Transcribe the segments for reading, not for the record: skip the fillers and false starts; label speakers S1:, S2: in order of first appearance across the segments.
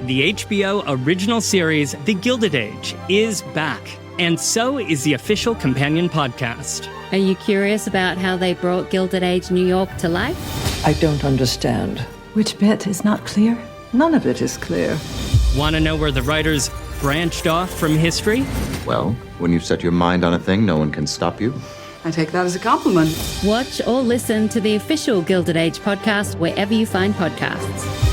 S1: The HBO original series, The Gilded Age, is back, and so is the official companion podcast.
S2: Are you curious about how they brought Gilded Age New York to life?
S3: I don't understand.
S4: Which bit is not clear? None of it is clear.
S1: Want to know where the writers branched off from history?
S5: Well, when you've set your mind on a thing, no one can stop you.
S4: I take that as a compliment.
S2: Watch or listen to the official Gilded Age podcast wherever you find podcasts.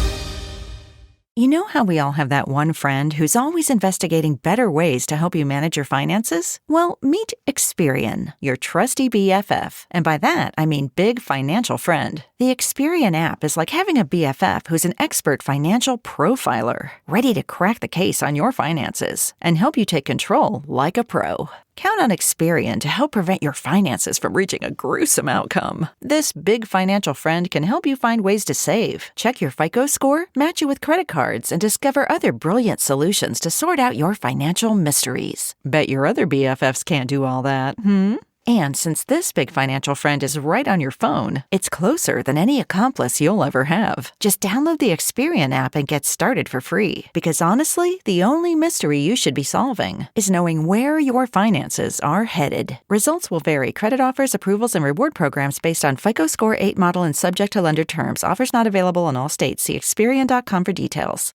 S6: You know how we all have that one friend who's always investigating better ways to help you manage your finances? Well, meet Experian, your trusty BFF. And by that, I mean big financial friend. The Experian app is like having a BFF who's an expert financial profiler, ready to crack the case on your finances and help you take control like a pro. Count on Experian to help prevent your finances from reaching a gruesome outcome. This big financial friend can help you find ways to save, check your FICO score, match you with credit cards, and discover other brilliant solutions to sort out your financial mysteries. Bet your other BFFs can't do all that, And since this big financial friend is right on your phone, it's closer than any accomplice you'll ever have. Just download the Experian app and get started for free. Because honestly, the only mystery you should be solving is knowing where your finances are headed. Results will vary. Credit offers, approvals, and reward programs based on FICO Score 8 model and subject to lender terms. Offers not available in all states. See Experian.com for details.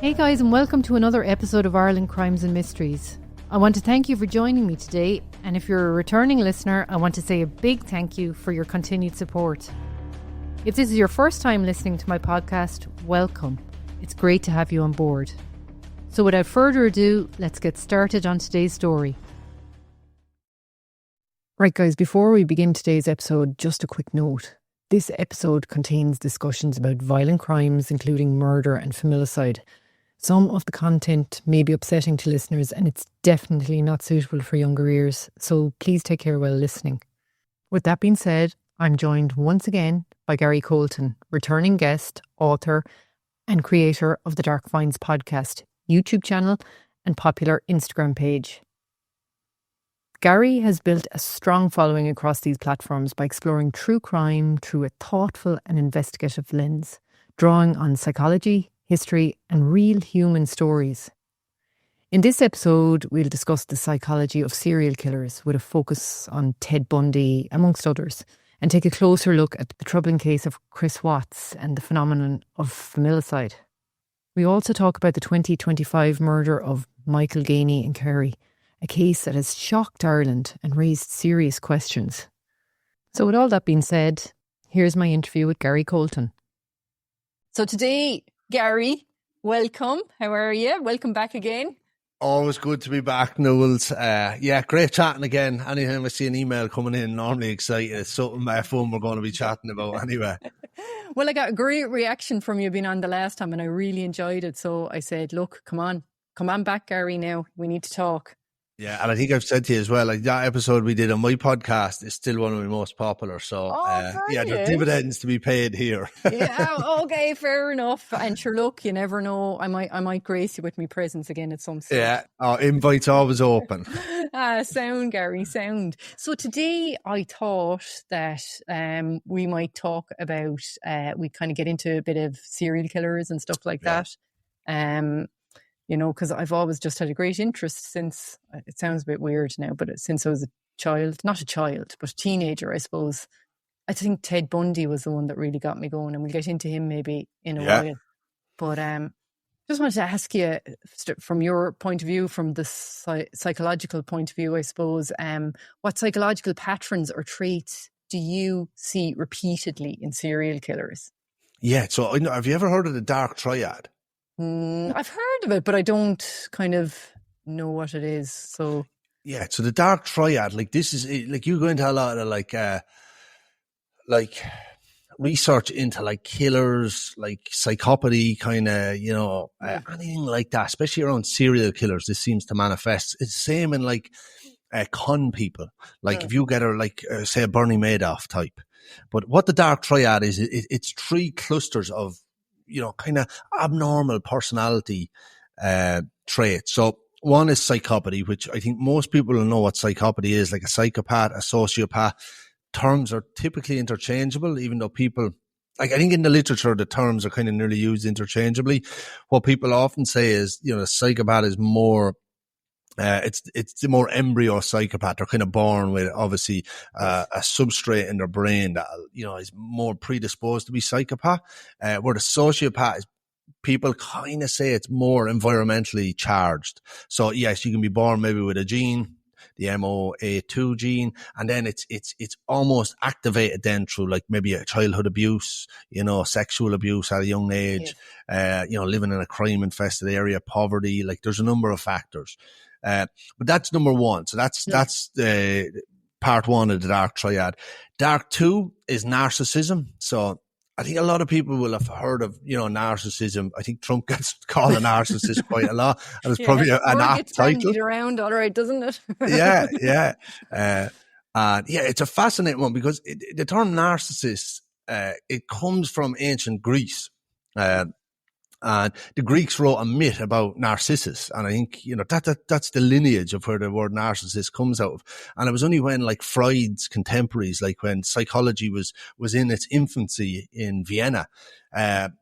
S7: Hey guys, and welcome to another episode of Ireland Crimes and Mysteries. I want to thank you for joining me today, and if you're a returning listener, I want to say a big thank you for your continued support. If this is your first time listening to my podcast, welcome. It's great to have you on board. So without further ado, let's get started on today's story. Right guys, before we begin today's episode, just a quick note. This episode contains discussions about violent crimes, including murder and familicide. Some of the content may be upsetting to listeners, and it's definitely not suitable for younger ears, so please take care while listening. With that being said, I'm joined once again by Gary Colton, returning guest, author, and creator of the Dark Finds podcast, YouTube channel, and popular Instagram page. Gary has built a strong following across these platforms by exploring true crime through a thoughtful and investigative lens, drawing on psychology, history, and real human stories. In this episode, we'll discuss the psychology of serial killers with a focus on Ted Bundy, amongst others, and take a closer look at the troubling case of Chris Watts and the phenomenon of familicide. We also talk about the 2025 murder of Michael Gainey in Kerry, a case that has shocked Ireland and raised serious questions. So with all that being said, here's my interview with Gary Colton. So today, Gary, welcome. How are you? Welcome back again.
S8: Always good to be back, Newells. Great chatting again. Anytime I see an email coming in, normally excited. It's something fun we're going to be chatting about anyway.
S7: Well, I got a great reaction from you being on the last time and I really enjoyed it. So I said, look, come on back, Gary, now. We need to talk.
S8: Yeah, and I think I've said to you as well, like that episode we did on my podcast is still one of my most popular. So, there's dividends to be paid here.
S7: Yeah, okay, fair enough. And sure, look, you never know. I might grace you with my presence again at some stage.
S8: Yeah, invites always open.
S7: Sound, Gary, sound. So today I thought that we might talk about, we kind of get into a bit of serial killers and stuff like that. You know, because I've always just had a great interest since, it sounds a bit weird now, but since I was not a child, but a teenager, I suppose. I think Ted Bundy was the one that really got me going, and we'll get into him maybe in a while. But just wanted to ask you, from your point of view, from the psychological point of view, I suppose, what psychological patterns or traits do you see repeatedly in serial killers?
S8: Yeah, so have you ever heard of the dark triad?
S7: I've heard of it, but I don't kind of know what it is. So
S8: yeah, so the dark triad, like this is like you go into a lot of like research into like killers, like psychopathy, kind of, you know, anything like that, especially around serial killers. This seems to manifest. It's the same in like con people. Like if you get say a Bernie Madoff type. But what the dark triad is, it's three clusters of, you know, kind of abnormal personality traits. So one is psychopathy, which I think most people will know what psychopathy is, like a psychopath, a sociopath. Terms are typically interchangeable, even though people like I think in the literature, the terms are kind of nearly used interchangeably. What people often say is, you know, a psychopath is more, it's the more embryo psychopath. They're kind of born with obviously a substrate in their brain that, you know, is more predisposed to be psychopath. Where the sociopath is, people kind of say it's more environmentally charged. So yes, you can be born maybe with a gene, the MOA2 gene, and then it's almost activated then through like maybe a childhood abuse, you know, sexual abuse at a young age, you know, living in a crime infested area, poverty, like there's a number of factors. But that's number one. So that's part one of the dark triad. Dark two is narcissism. So I think a lot of people will have heard of, you know, narcissism. I think Trump gets called a narcissist quite a lot, and it's probably an apt title.
S7: Around, all right, doesn't it?
S8: Yeah. It's a fascinating one because the term narcissist, it comes from ancient Greece. And the Greeks wrote a myth about Narcissus. And I think, you know, that's the lineage of where the word narcissist comes out of. And it was only when like Freud's contemporaries, like when psychology was in its infancy in Vienna,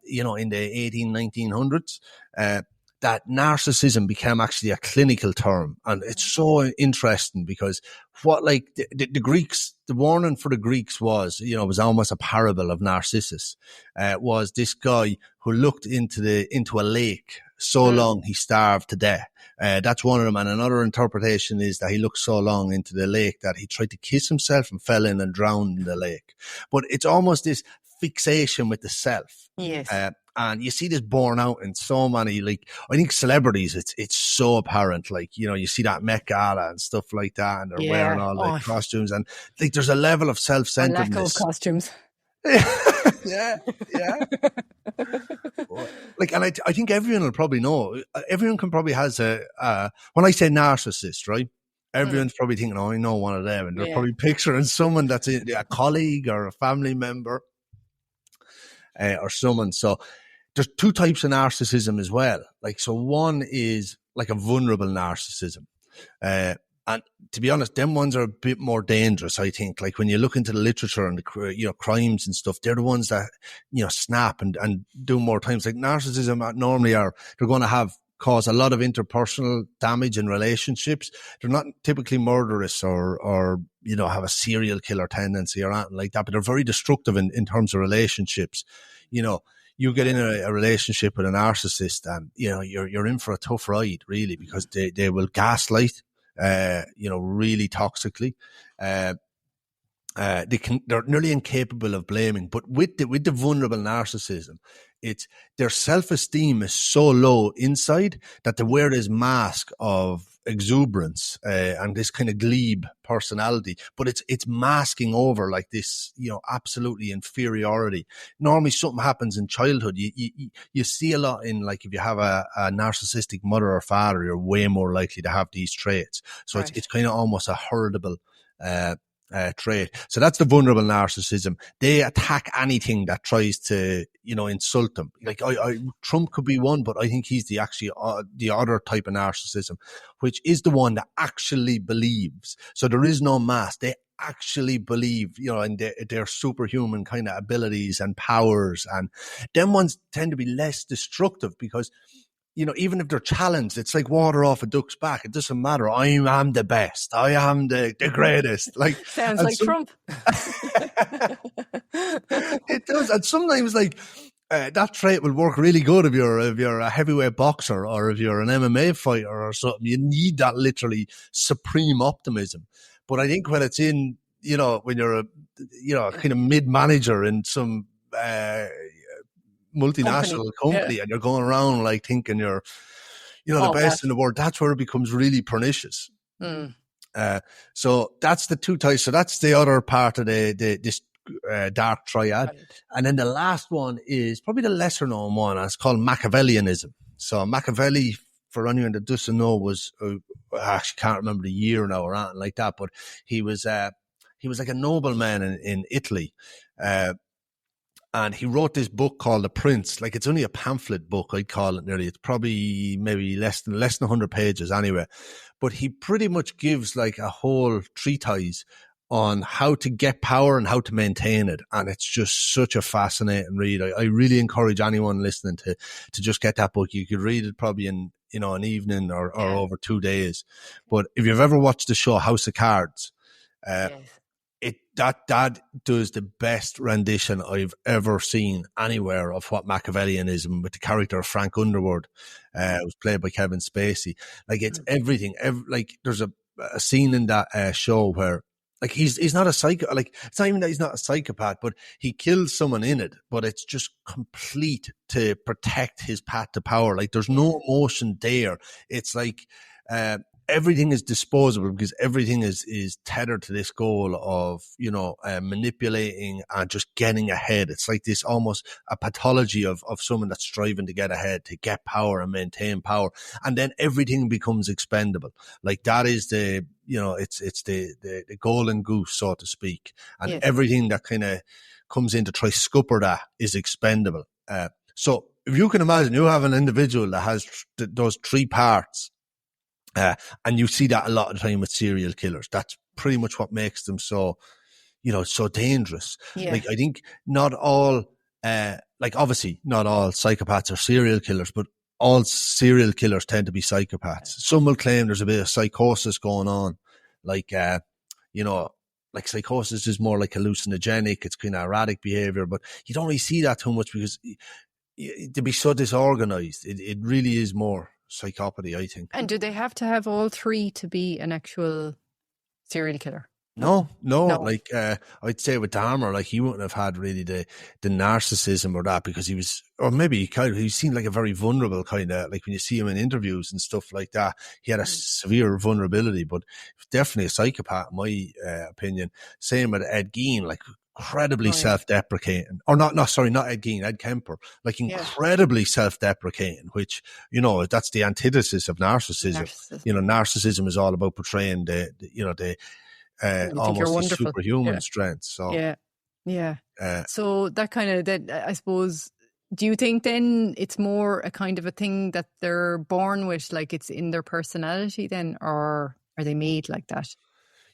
S8: you know, in the 1900s, that narcissism became actually a clinical term. And it's so interesting because what like the Greeks, the warning for the Greeks was, you know, it was almost a parable of Narcissus. Was this guy who looked into a lake so long he starved to death. That's one of them. And another interpretation is that he looked so long into the lake that he tried to kiss himself and fell in and drowned in the lake. But it's almost this fixation with the self.
S7: Yes.
S8: And you see this borne out in so many, like, I think celebrities, it's so apparent. Like, you know, you see that Met Gala and stuff like that, and they're wearing all the costumes, and like there's a level of self-centeredness.
S7: Lack of costumes.
S8: yeah. Like, and I think everyone will probably know, everyone can probably has when I say narcissist, right? Everyone's probably thinking, oh, I know one of them. And they're probably picturing someone that's a colleague or a family member or someone. So there's two types of narcissism as well. Like, so one is like a vulnerable narcissism. And to be honest, them ones are a bit more dangerous, I think. Like when you look into the literature and the, you know, crimes and stuff, they're the ones that, you know, snap and do more times. Like narcissism normally they're going to cause a lot of interpersonal damage in relationships. They're not typically murderous or, you know, have a serial killer tendency or anything like that, but they're very destructive in terms of relationships. You know, you get in a relationship with a narcissist and, you know, you're in for a tough ride, really, because they will gaslight, you know, really toxically. They're nearly incapable of blaming, but with the vulnerable narcissism, it's their self-esteem is so low inside that they wear this mask of exuberance and this kind of glebe personality, but it's masking over like this, you know, absolutely inferiority. Normally something happens in childhood. You see a lot in, like, if you have a narcissistic mother or father, you're way more likely to have these traits. So right. it's kind of almost a heritable trait. So that's the vulnerable narcissism. They attack anything that tries to, you know, insult them. Like Trump could be one, but I think he's the other type of narcissism, which is the one that actually believes. So there is no mask. They actually believe, you know, in their superhuman kind of abilities and powers. And them ones tend to be less destructive because, you know, even if they're challenged, it's like water off a duck's back. It doesn't matter. I am the best. I am the greatest. Like,
S7: sounds like Trump.
S8: It does. And sometimes, like, that trait will work really good if you're a heavyweight boxer or if you're an MMA fighter or something. You need that literally supreme optimism. But I think when it's in, you know, when you're a, you know, kind of mid-manager in some multinational company and you're going around like thinking you're, you know, the best in the world, that's where it becomes really pernicious. So that's the two types. So that's the other part of this dark triad. Right. And then the last one is probably the lesser known one, and it's called Machiavellianism. So Machiavelli, for anyone that doesn't know, was I actually can't remember the year now or anything like that, but he was like a nobleman in Italy. And he wrote this book called The Prince. Like, it's only a pamphlet book, I'd call it nearly. It's probably maybe less than 100 pages anyway. But he pretty much gives like a whole treatise on how to get power and how to maintain it. And it's just such a fascinating read. I really encourage anyone listening to just get that book. You could read it probably in, an evening or over 2 days. But if you've ever watched the show House of Cards, that does the best rendition I've ever seen anywhere of what Machiavellianism, with the character of Frank Underwood, was played by Kevin Spacey. Like, it's everything. Like, there's a scene in that show where, like, he's not a psycho. Like, it's not even that he's not a psychopath, but he kills someone in it. But it's just complete to protect his path to power. Like, there's no emotion there. It's like everything is disposable because everything is tethered to this goal of, manipulating and just getting ahead. It's like this almost a pathology of someone that's striving to get ahead, to get power and maintain power. And then everything becomes expendable. Like, that is the, it's the golden goose, so to speak. And everything that kind of comes in to try scupper that is expendable. So if you can imagine, you have an individual that has those 3 parts, and you see that a lot of the time with serial killers. That's pretty much what makes them so, so dangerous. Yeah. Like, I think not all, obviously not all psychopaths are serial killers, but all serial killers tend to be psychopaths. Some will claim there's a bit of psychosis going on. Like, like psychosis is more like hallucinogenic. It's kind of erratic behavior, but you don't really see that too much because to be so disorganized, it really is more psychopathy, I think.
S7: And do they have to have all 3 to be an actual serial killer?
S8: No. Like, I'd say with Dahmer, like, he wouldn't have had really the narcissism or that, because he was, or maybe he seemed like a very vulnerable kind of, like, when you see him in interviews and stuff like that, he had a severe vulnerability, but definitely a psychopath, in my opinion. Same with Ed Gein, like, incredibly self-deprecating, or not Ed Gein, Ed Kemper, like, incredibly self-deprecating, which, that's the antithesis of narcissism. Narcissism is all about portraying the almost the superhuman strength. So so that kind of, that, I suppose, do you think then it's more a kind of a thing that they're born with, like it's in their personality then, or are they made like that?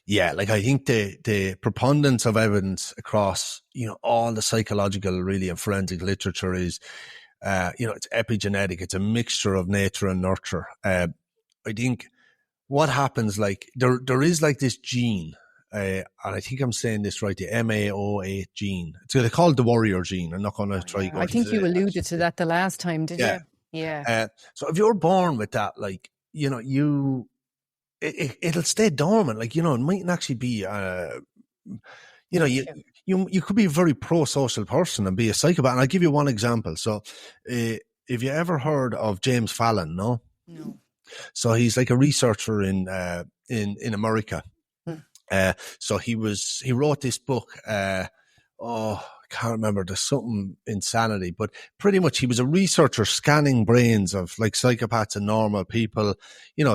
S8: Yeah, like, I think the preponderance of evidence across, all the psychological, really, and forensic literature is, it's epigenetic. It's a mixture of nature and nurture. I think what happens, like, there is like this gene, and I think I'm saying this right, the MAO8 gene. They call it the warrior gene. I'm not going to try.
S7: I think you alluded to that the last time, did you? Yeah.
S8: So if you're born with that, like, it'll stay dormant. Like, it mightn't actually be, you could be a very pro-social person and be a psychopath. And I'll give you one example. So, if you ever heard of James Fallon, no?
S7: No.
S8: So he's like a researcher in America. So he wrote this book, I can't remember, there's something insanity, but pretty much he was a researcher scanning brains of, like, psychopaths and normal people,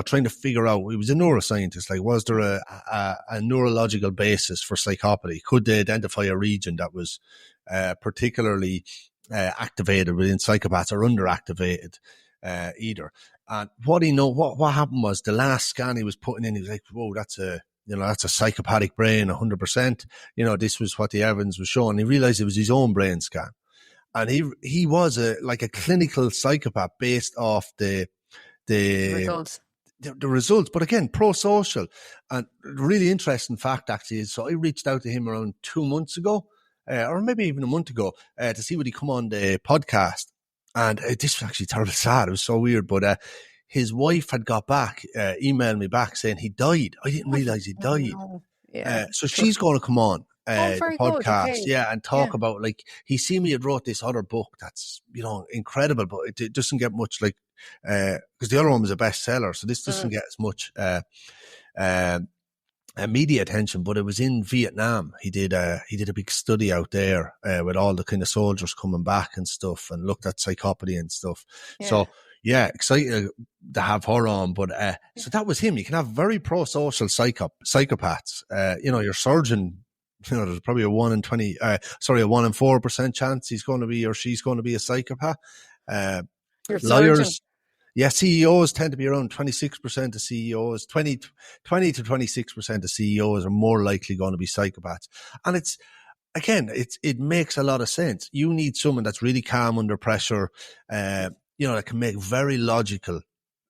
S8: trying to figure out, he was a neuroscientist, like, was there a neurological basis for psychopathy? Could they identify a region that was particularly activated within psychopaths, or underactivated either? And what happened was, the last scan he was putting in, he was like, whoa, that's a psychopathic brain, 100%. This was what the evidence was showing. He realized it was his own brain scan. And he was a clinical psychopath based off the
S7: results.
S8: The results, but again, pro-social. And the really interesting fact, actually, is, so I reached out to him around 2 months ago, or maybe even a month ago, to see would he come on the podcast. And this was actually terribly sad. It was so weird, but his wife had got back, emailed me back saying he died. I didn't realize he died.
S7: No. Yeah.
S8: So she's going to come on the podcast,
S7: okay.
S8: and talk about, like, he seen me had wrote this other book that's, incredible, but it doesn't get much, like, because the other one was a bestseller, so this doesn't get as much media attention. But it was in Vietnam. He did a big study out there with all the kind of soldiers coming back and stuff, and looked at psychopathy and stuff. Yeah. So, yeah, excited to have her on. But so that was him. You can have very pro-social psychopaths. Your surgeon, there's probably a 1 in 4% chance he's going to be, or she's going to be, a psychopath.
S7: Your
S8: Lawyers,
S7: surgeon.
S8: Yeah, CEOs tend to be around 26% of CEOs. 20 to 26% of CEOs are more likely going to be psychopaths. And it makes a lot of sense. You need someone that's really calm under pressure, that can make very logical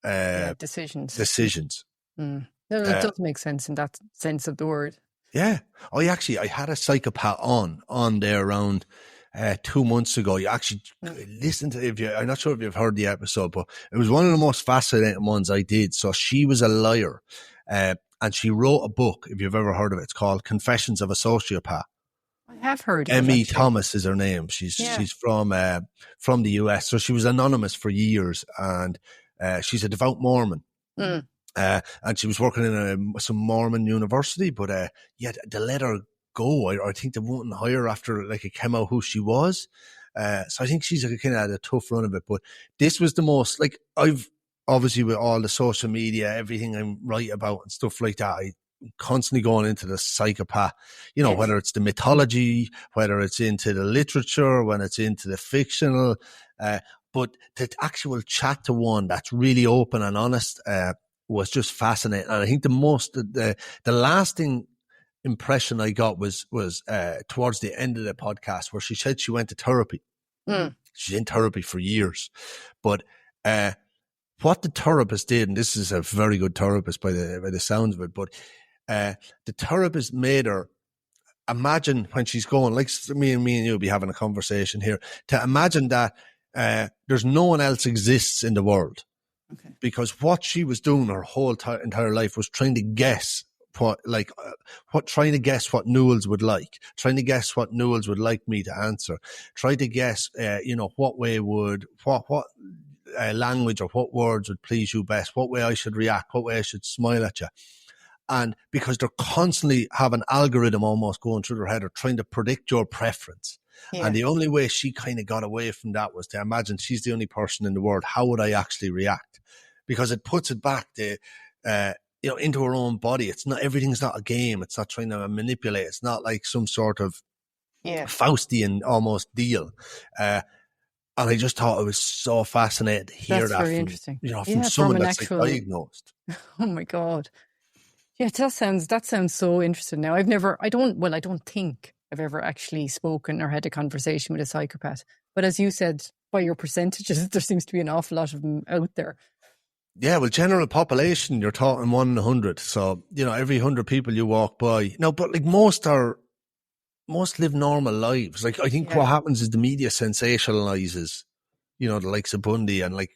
S7: decisions.
S8: Mm.
S7: No, it does make sense in that sense of the word.
S8: Yeah. I had a psychopath on there around 2 months ago. You actually listen to, I'm not sure if you've heard the episode, but it was one of the most fascinating ones I did. So she was a liar, and she wrote a book, if you've ever heard of it. It's called Confessions of a Sociopath.
S7: I have heard of it.
S8: Emmy Thomas is her name. She's from the US. So she was anonymous for years, and she's a devout Mormon. Mm. And she was working in some Mormon university, but they let her go. I think they wouldn't hire her after it came out who she was. So I think she's kind of had a tough run of it. But this was the most, I've obviously, with all the social media, everything I'm write about and stuff like that, I'm constantly going into the psychopath, whether it's the mythology, whether it's into the literature, when it's into the fictional, but the actual chat to one that's really open and honest, was just fascinating. And I think the lasting impression I got was towards the end of the podcast, where she said she went to therapy. She's in therapy for years, but what the therapist did, and this is a very good therapist by the sounds of it, but the therapist made her imagine, when she's going, like me and you will be having a conversation here, to imagine that there's no one else exists in the world. Okay. Because what she was doing her whole entire life was trying to guess what Newells would like, trying to guess what Newells would like me to answer, try to guess, what way what language or what words would please you best, what way I should react, what way I should smile at you. And because they're constantly have an algorithm almost going through their head or trying to predict your preference. Yeah. And the only way she kind of got away from that was to imagine she's the only person in the world. How would I actually react? Because it puts it back to, into her own body. It's not, everything's not a game. It's not trying to manipulate. It's not like some sort of Faustian almost deal. And I just thought it was so fascinating to hear that
S7: very
S8: from,
S7: interesting.
S8: From someone that's diagnosed.
S7: Oh my God. Yeah, that sounds so interesting. Now, I don't think I've ever actually spoken or had a conversation with a psychopath. But as you said, by your percentages, there seems to be an awful lot of them out there.
S8: Yeah, well, general population, you're talking 1 in 100. So, every 100 people you walk by. No, but most live normal lives. I think what happens is the media sensationalizes, the likes of Bundy and other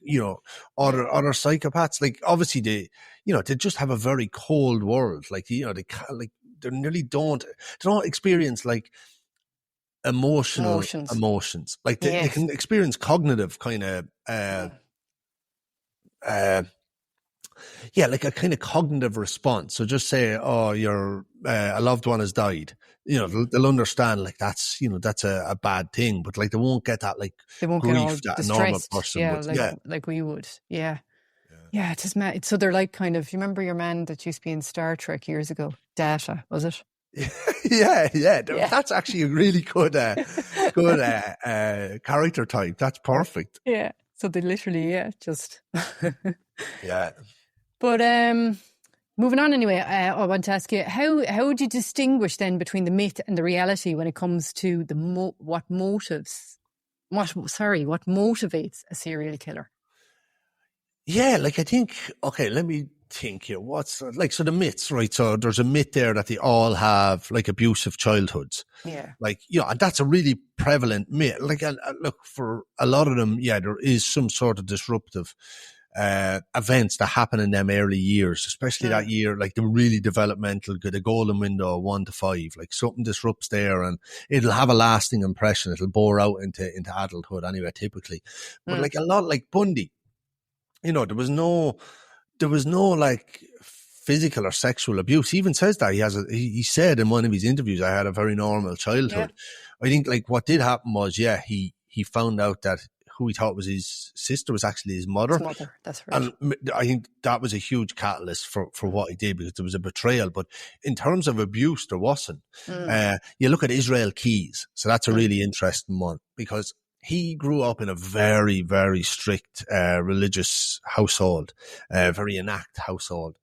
S8: psychopaths. Obviously they just have a very cold world. They nearly don't experience emotions. They can experience cognitive kind of, like a kind of cognitive response. So just say, your a loved one has died. They'll understand that's a bad thing, but they won't get that
S7: they won't
S8: grief
S7: get all
S8: that
S7: distressed.
S8: a normal person would.
S7: Like we would. Yeah. Yeah, it is mad. So they're kind of, you remember your man that used to be in Star Trek years ago? Data, was it?
S8: Yeah. That's actually a really good character type. That's perfect.
S7: Yeah. So they literally, just.
S8: Yeah.
S7: But moving on anyway, I want to ask you, how would you distinguish then between the myth and the reality when it comes to what motivates a serial killer?
S8: Yeah, I think, okay, let me think here. What's so the myths, right? So there's a myth there that they all have abusive childhoods.
S7: Yeah.
S8: And that's a really prevalent myth. Look, for a lot of them, there is some sort of disruptive events that happen in them early years, especially that year, the really developmental, the golden window of 1 to 5, something disrupts there and it'll have a lasting impression. It'll bore out into adulthood anyway, typically. But a lot like Bundy, there was no physical or sexual abuse. He even says that he said in one of his interviews, I had a very normal childhood. Yeah. I think what did happen was, he found out that who he thought was his sister was actually his mother.
S7: His mother, that's right.
S8: And I think that was a huge catalyst for what he did, because there was a betrayal. But in terms of abuse, there wasn't. You look at Israel Keys. So that's a really interesting one, because he grew up in a very, very strict religious household, very enact household.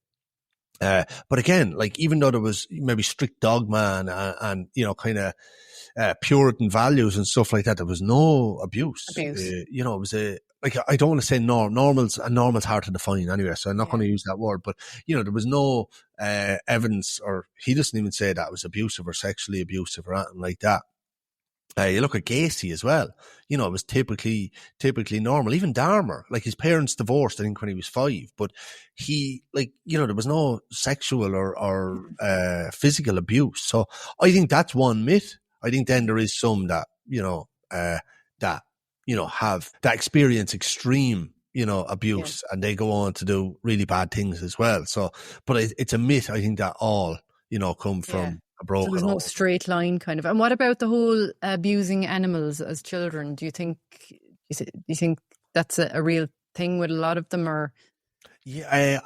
S8: But again, like even though there was maybe strict dogma and you know, kind of Puritan values and stuff like that, there was no abuse. You know, it was I don't want to say normal's hard to define anyway, so I'm not going to use that word. But you know, there was no evidence, or he doesn't even say that it was abusive or sexually abusive or anything like that. You look at Gacy as well. You know, it was typically normal. Even Dahmer, like his parents divorced, I think, when he was 5. But he, like, you know, there was no sexual or physical abuse. So I think that's one myth. I think then there is some that, you know, have that experience extreme, you know, abuse, and they go on to do really bad things as well. So, but it's a myth. I think that all, you know, come from a broken.
S7: So there's no straight line kind of. And what about the whole abusing animals as children? Do you think that's a real thing with a lot of them, or?
S8: Yeah,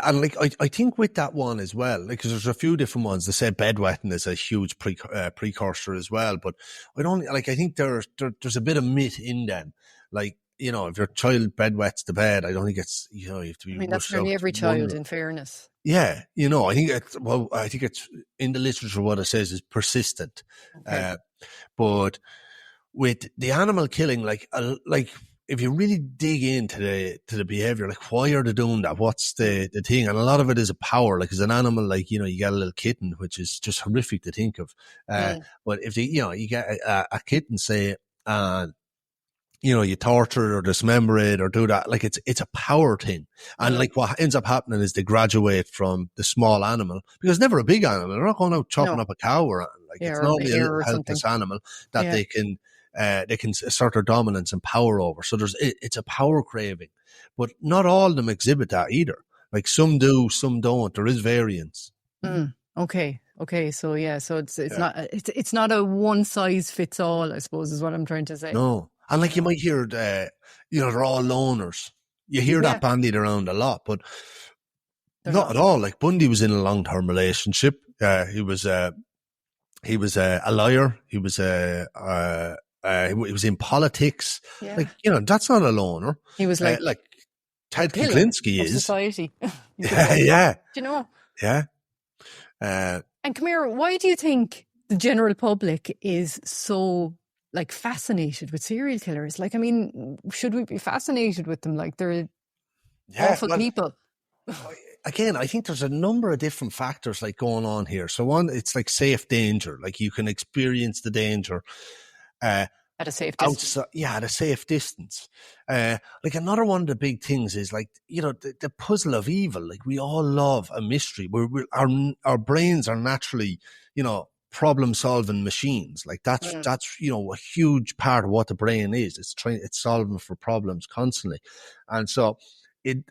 S8: and like I think with that one as well, like, because there's a few different ones. They say bedwetting is a huge precursor as well, but I don't like. I think there's a bit of myth in them, like, you know, if your child bedwets the bed, I don't think it's, you know, you have to be.
S7: I mean, that's nearly every child, in fairness.
S8: Yeah, you know, I think it's in the literature what it says is persistent, but with the animal killing, like if you really dig into the behavior, like, why are they doing that? What's the thing? And a lot of it is a power. Like, as an animal, like, you know, you get a little kitten, which is just horrific to think of. But if you get a kitten, say, you know, you torture it or dismember it or do that, like, it's a power thing. And like, what ends up happening is they graduate from the small animal, because it's never a big animal. They're not going out chopping up a cow or anything. Like, it's normally a little helpless animal that they can assert their dominance and power over. So it's a power craving, but not all of them exhibit that either. Like, some do, some don't. There is variance.
S7: Okay. So it's not a one size fits all, I suppose, is what I'm trying to say.
S8: No. And like, you might hear, you know, they're all loners. You hear that bandied around a lot, but not at all. Like, Bundy was in a long-term relationship. He was a liar. He was in politics. Yeah. Like, you know, that's not a loner.
S7: He was like
S8: Ted Kuklinski is.
S7: Society.
S8: Yeah.
S7: Do you know?
S8: Yeah.
S7: And come here, why do you think the general public is so, like, fascinated with serial killers? Like, I mean, should we be fascinated with them? Like, they're awful people.
S8: Again, I think there's a number of different factors, like, going on here. So one, it's like safe danger. Like, you can experience the danger
S7: at a safe distance.
S8: At a safe distance. Like, another one of the big things is, like, you know, the puzzle of evil. Like, we all love a mystery. Our brains are naturally, you know, problem-solving machines. Like, that's you know, a huge part of what the brain is. It's solving for problems constantly, and so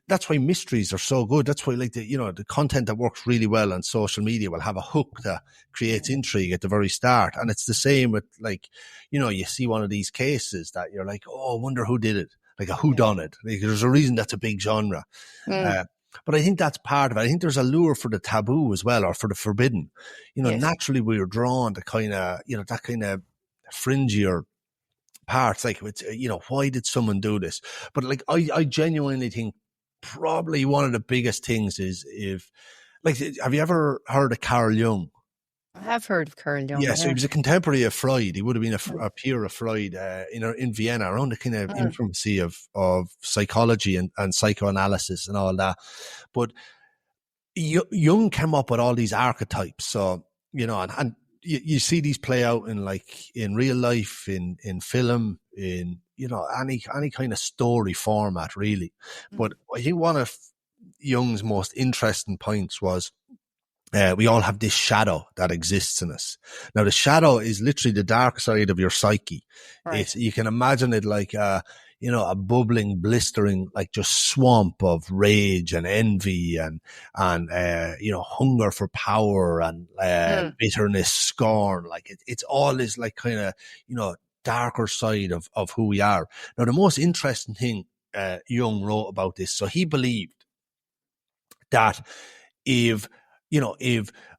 S8: that's why mysteries are so good. That's why, like, the content that works really well on social media will have a hook that creates intrigue at the very start. And it's the same with, like, you know, you see one of these cases that you're like, oh, I wonder who did it, like a whodunit. Like, there's a reason that's a big genre. But I think that's part of it. I think there's a lure for the taboo as well, or for the forbidden. You know, naturally we are drawn to kind of, you know, that kind of fringier parts. Like, it's, you know, why did someone do this? But, like, I genuinely think probably one of the biggest things is, if, like, have you ever heard of Carl Jung?
S7: I have heard of Carl Jung.
S8: Yeah, so he was a contemporary of Freud. He would have been a peer of Freud in Vienna, around the kind of infancy of psychology and psychoanalysis and all that. But Jung came up with all these archetypes. So, you know, and you see these play out in real life, in film, in, you know, any kind of story format, really. But I think one of Jung's most interesting points was, we all have this shadow that exists in us. Now, the shadow is literally the dark side of your psyche. Right. You can imagine it like, you know, a bubbling, blistering, like, just swamp of rage and envy and you know, hunger for power and bitterness, scorn. Like, it's all this, like, kind of, you know, darker side of who we are. Now, the most interesting thing Jung wrote about this, so he believed that if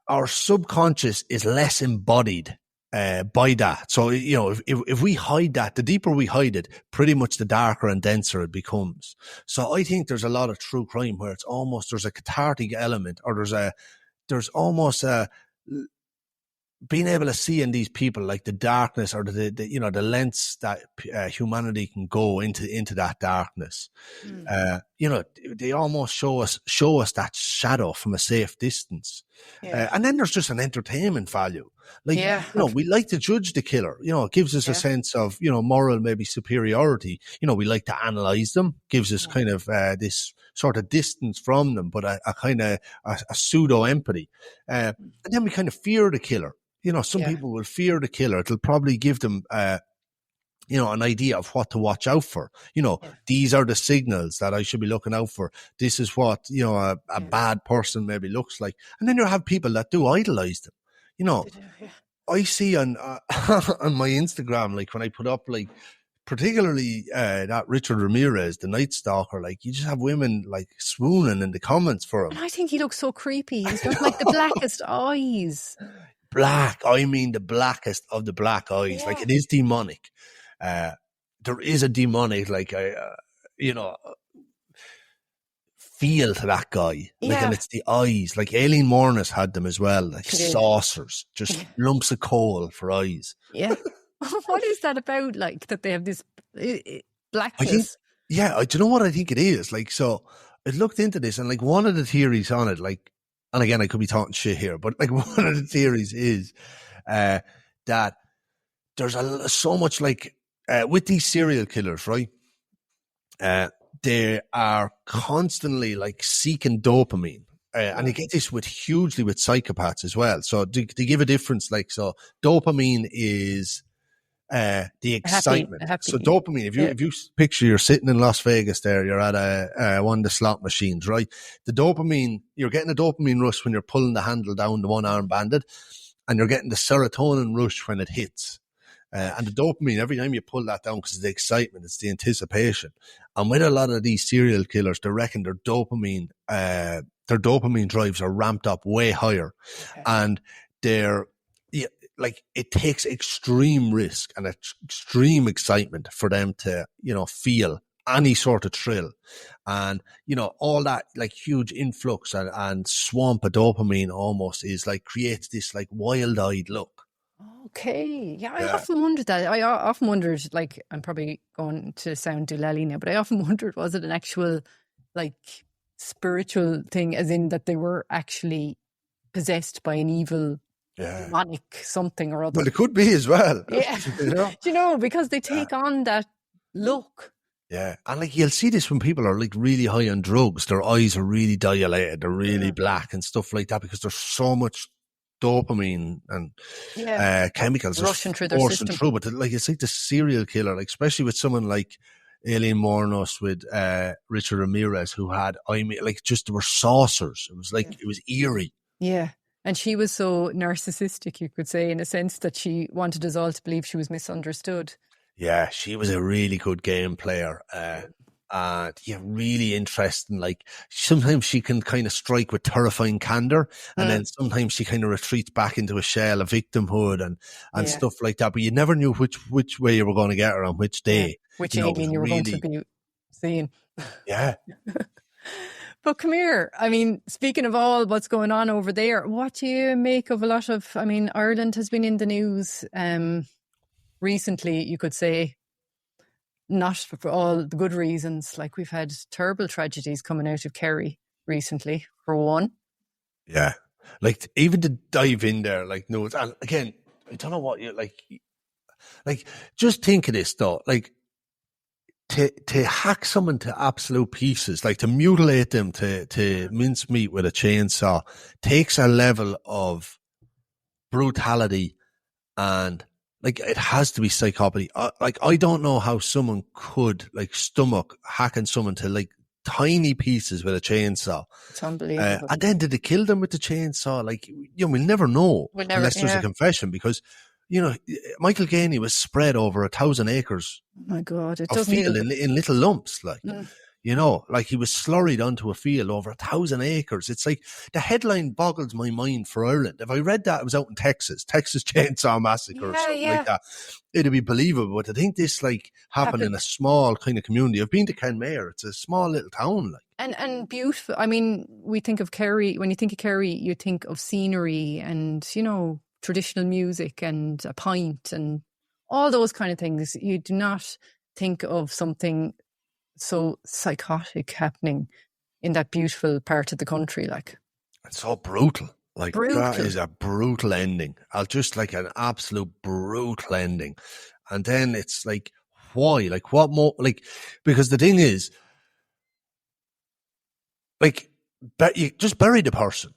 S8: our subconscious is less embodied by that. So, you know, if we hide that, the deeper we hide it, pretty much the darker and denser it becomes. So I think there's a lot of true crime where it's almost, there's a cathartic element, or there's almost a being able to see in these people like the darkness, or the you know, the lengths that humanity can go into that darkness. You know, they almost show us that shadow from a safe distance. And then there's just an entertainment value. Like, you know, we like to judge the killer. You know, it gives us a sense of, you know, moral maybe superiority. You know, we like to analyze them, gives us kind of this sort of distance from them, but a kind of a pseudo empathy. And then we kind of fear the killer. You know, some people will fear the killer. It'll probably give them, you know, an idea of what to watch out for. You know, these are the signals that I should be looking out for. This is what, you know, a bad person maybe looks like. And then you have people that do idolize them. You know, I see on on my Instagram, like when I put up, like, particularly that Richard Ramirez, the Night Stalker, like, you just have women like swooning in the comments for him.
S7: And I think he looks so creepy. He's got like the blackest eyes.
S8: Black, I mean the blackest of the black eyes. Like, it is demonic. There is a demonic, like, you know, feel to that guy. Like, and it's the eyes. Like, Aileen Moornas had them as well, like saucers, just lumps of coal for eyes. Yeah.
S7: What is that about? Like, that they have this blackness?
S8: I think, do you know what I think it is? Like, so I looked into this, and like, one of the theories on it, like, and again, I could be talking shit here, but like, one of the theories is that there's so much, like, with these serial killers, right? They are constantly like seeking dopamine. And you get this hugely with psychopaths as well. So to give a difference, like, so dopamine is the excitement. So dopamine, if you picture you're sitting in Las Vegas there, you're at one of the slot machines, right? The dopamine, you're getting a dopamine rush when you're pulling the handle down the one-arm bandit, and you're getting the serotonin rush when it hits. And the dopamine, every time you pull that down, because it's the excitement, it's the anticipation. And with a lot of these serial killers, they reckon their dopamine drives are ramped up way higher. And they're, like, it takes extreme risk and extreme excitement for them to, you know, feel any sort of thrill. And, you know, all that, like, huge influx and swamp of dopamine almost is like, creates this like wild-eyed look.
S7: Okay. Yeah, I often wondered that. I often wondered, like, I'm probably going to sound doolally now, but I often wondered, was it an actual, like, spiritual thing, as in that they were actually possessed by an evil, demonic something or other?
S8: Well, it could be as well.
S7: Yeah.
S8: You know?
S7: You know, because they take on that look.
S8: Yeah. And like, you'll see this when people are like really high on drugs, their eyes are really dilated, they're really black and stuff like that, because there's so much dopamine and chemicals
S7: rushing through their system.
S8: But like, it's like the serial killer, like, especially with someone like Aileen Moornas, with Richard Ramirez, who had, I mean, like, just, there were saucers. It was like, it was eerie.
S7: Yeah. And she was so narcissistic, you could say, in a sense that she wanted us all to believe she was misunderstood.
S8: Yeah, she was a really good game player. Really interesting. Like, sometimes she can kind of strike with terrifying candor, and then sometimes she kind of retreats back into a shell of victimhood and stuff like that. But you never knew which way you were going to get her on which day.
S7: Which alien you were going to be seeing.
S8: Yeah.
S7: But come here. I mean, speaking of all what's going on over there, what do you make of a lot of, I mean, Ireland has been in the news recently, you could say. Not for all the good reasons. Like, we've had terrible tragedies coming out of Kerry recently, for one. Yeah.
S8: Like, even to dive in there, like, no, and again, I don't know what you like, just think of this though, like, to hack someone to absolute pieces, like to mutilate them to mince meat with a chainsaw, takes a level of brutality, and like, it has to be psychopathy. Like, I don't know how someone could like stomach hacking someone to like tiny pieces with a chainsaw.
S7: It's unbelievable.
S8: And then did they kill them with the chainsaw? Like, you know, we'll never know unless there's a confession, because, you know, Michael Gainey was spread over 1,000 acres.
S7: Oh my God, it
S8: of
S7: doesn't
S8: field in little lumps, like. You know, like he was slurried onto a field over 1,000 acres. It's like the headline boggles my mind for Ireland. If I read that it was out in Texas Chainsaw Massacre or something like that, it'd be believable. But I think this like happened in a small kind of community. I've been to Kenmare. It's a small little town. Like.
S7: And beautiful. I mean, we think of Kerry. When you think of Kerry, you think of scenery and, you know, traditional music and a pint and all those kind of things. You do not think of something so psychotic happening in that beautiful part of the country. Like,
S8: it's so brutal. Like, that is a brutal ending. I'll just like an absolute brutal ending. And then it's like, why? Like, what more? Like, because the thing is, like, you just bury the person.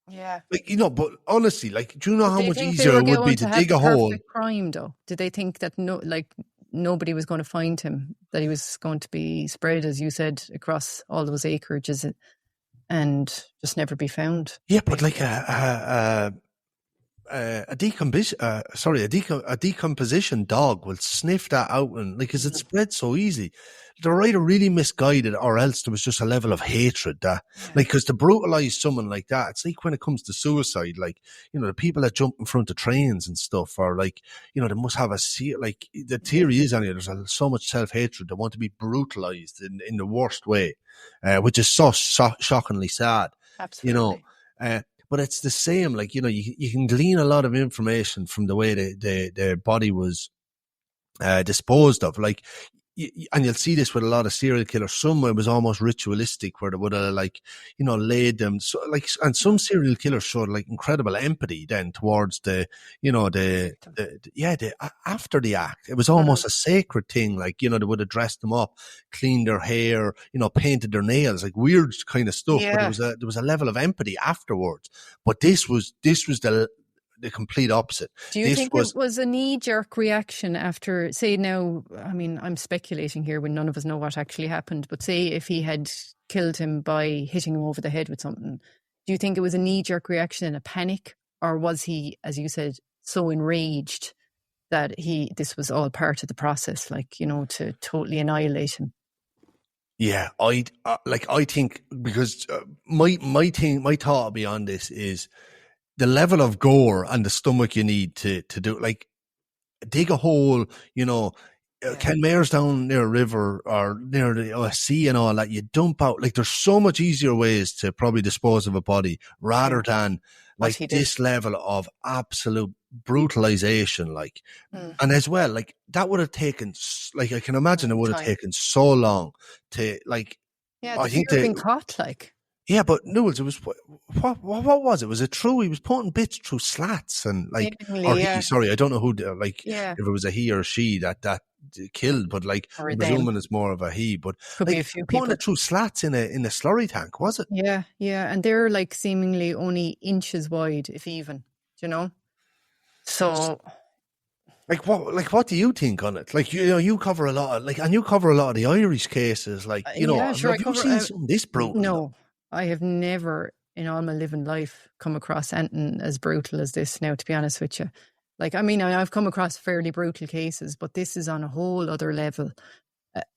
S7: Yeah.
S8: Like, you know, but honestly, like, do you know how much easier it would be to dig a hole?
S7: Crime, though. Did they think that nobody was going to find him, that he was going to be spread, as you said, across all those acreages and just never be found?
S8: Yeah, but like a decomposition dog will sniff that out, and like, because it spreads so easy. The writer really misguided, or else there was just a level of hatred that, like, because to brutalize someone like that, it's like when it comes to suicide, like, you know, the people that jump in front of trains and stuff, or like, you know, they must have like, the theory is anyway, there's so much self-hatred. They want to be brutalized in the worst way, which is so shockingly sad.
S7: Absolutely.
S8: You know, but it's the same, like, you know, you can glean a lot of information from the way their body was disposed of. Like, and you'll see this with a lot of serial killers. Some it was almost ritualistic, where they would have, like, you know, laid them. So, like, and some serial killers showed like incredible empathy then towards the, you know, after the act. It was almost a sacred thing. Like, you know, they would have dressed them up, cleaned their hair, you know, painted their nails, like weird kind of stuff.
S7: Yeah.
S8: But there was a level of empathy afterwards. But this was the complete opposite.
S7: Do you think it was a knee-jerk reaction after, say now, I mean, I'm speculating here when none of us know what actually happened, but say if he had killed him by hitting him over the head with something, do you think it was a knee-jerk reaction and a panic? Or was he, as you said, so enraged that this was all part of the process, like, you know, to totally annihilate him?
S8: Yeah, I think, because my thought beyond this is the level of gore and the stomach you need to do, like, dig a hole, you know, Kenmare's down near a river or near a sea and all that. You dump out, like, there's so much easier ways to probably dispose of a body rather than like this level of absolute brutalization, like, and as well, like, that would have taken, like, I can imagine it would have taken so long to, like,
S7: I think they've been caught, like.
S8: Yeah, but Newells, it was what was it? Was it true? He was putting bits through slats and like, I don't know who, like, if it was a he or a she that killed, but like, I'm presuming it's more of a he. But
S7: could
S8: like,
S7: be a few people
S8: putting it through slats in a slurry tank, was it?
S7: Yeah, and they're like seemingly only inches wide, if even, you know. So,
S8: what do you think on it? Like, you know, you cover a lot of, like, and you cover a lot of the Irish cases, like, you know, have you seen something this brutal?
S7: No. I have never in all my living life come across anything as brutal as this now, to be honest with you. Like, I mean, I've come across fairly brutal cases, but this is on a whole other level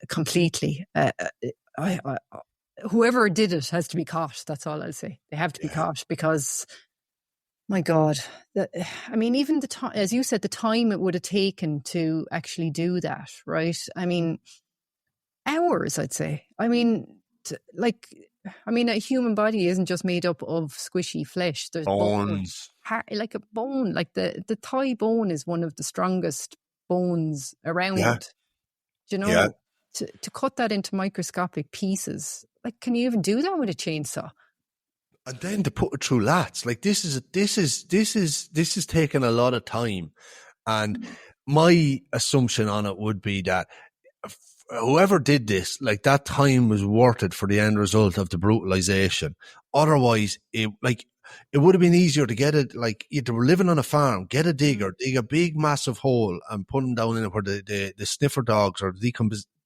S7: completely. Whoever did it has to be caught. That's all I'll say. They have to be caught because, my God, I mean, even the time, as you said, the time it would have taken to actually do that, right? I mean, hours, I'd say. I mean, a human body isn't just made up of squishy flesh. There's bones, like a bone, like the thigh bone is one of the strongest bones around.
S8: Yeah.
S7: Do you know? Yeah. To cut that into microscopic pieces, like, can you even do that with a chainsaw?
S8: And then to put it through lats, like, this is taking a lot of time, and my assumption on it would be that whoever did this, like, that time was worth it for the end result of the brutalization. Otherwise, it would have been easier to get it, like, if they were living on a farm, get a digger, dig a big massive hole and put them down in it where the sniffer dogs or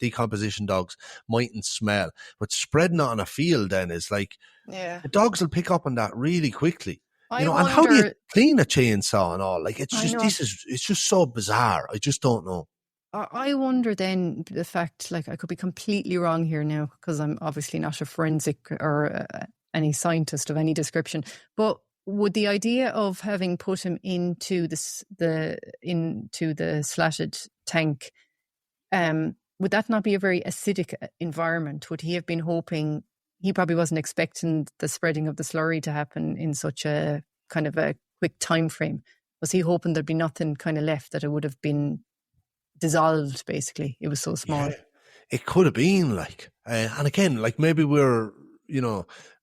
S8: decomposition dogs mightn't smell. But spreading it on a field then is like, the dogs will pick up on that really quickly. You know, and how do you clean a chainsaw and all? Like, it's just, it's just so bizarre. I just don't know.
S7: I wonder then the fact, like I could be completely wrong here now because I'm obviously not a forensic or any scientist of any description, but would the idea of having put him into into the slatted tank, would that not be a very acidic environment? Would he have been hoping, he probably wasn't expecting the spreading of the slurry to happen in such a kind of a quick time frame. Was he hoping there'd be nothing kind of left, that it would have been dissolved, basically? It was so small.
S8: Yeah, it could have been like, and again, like maybe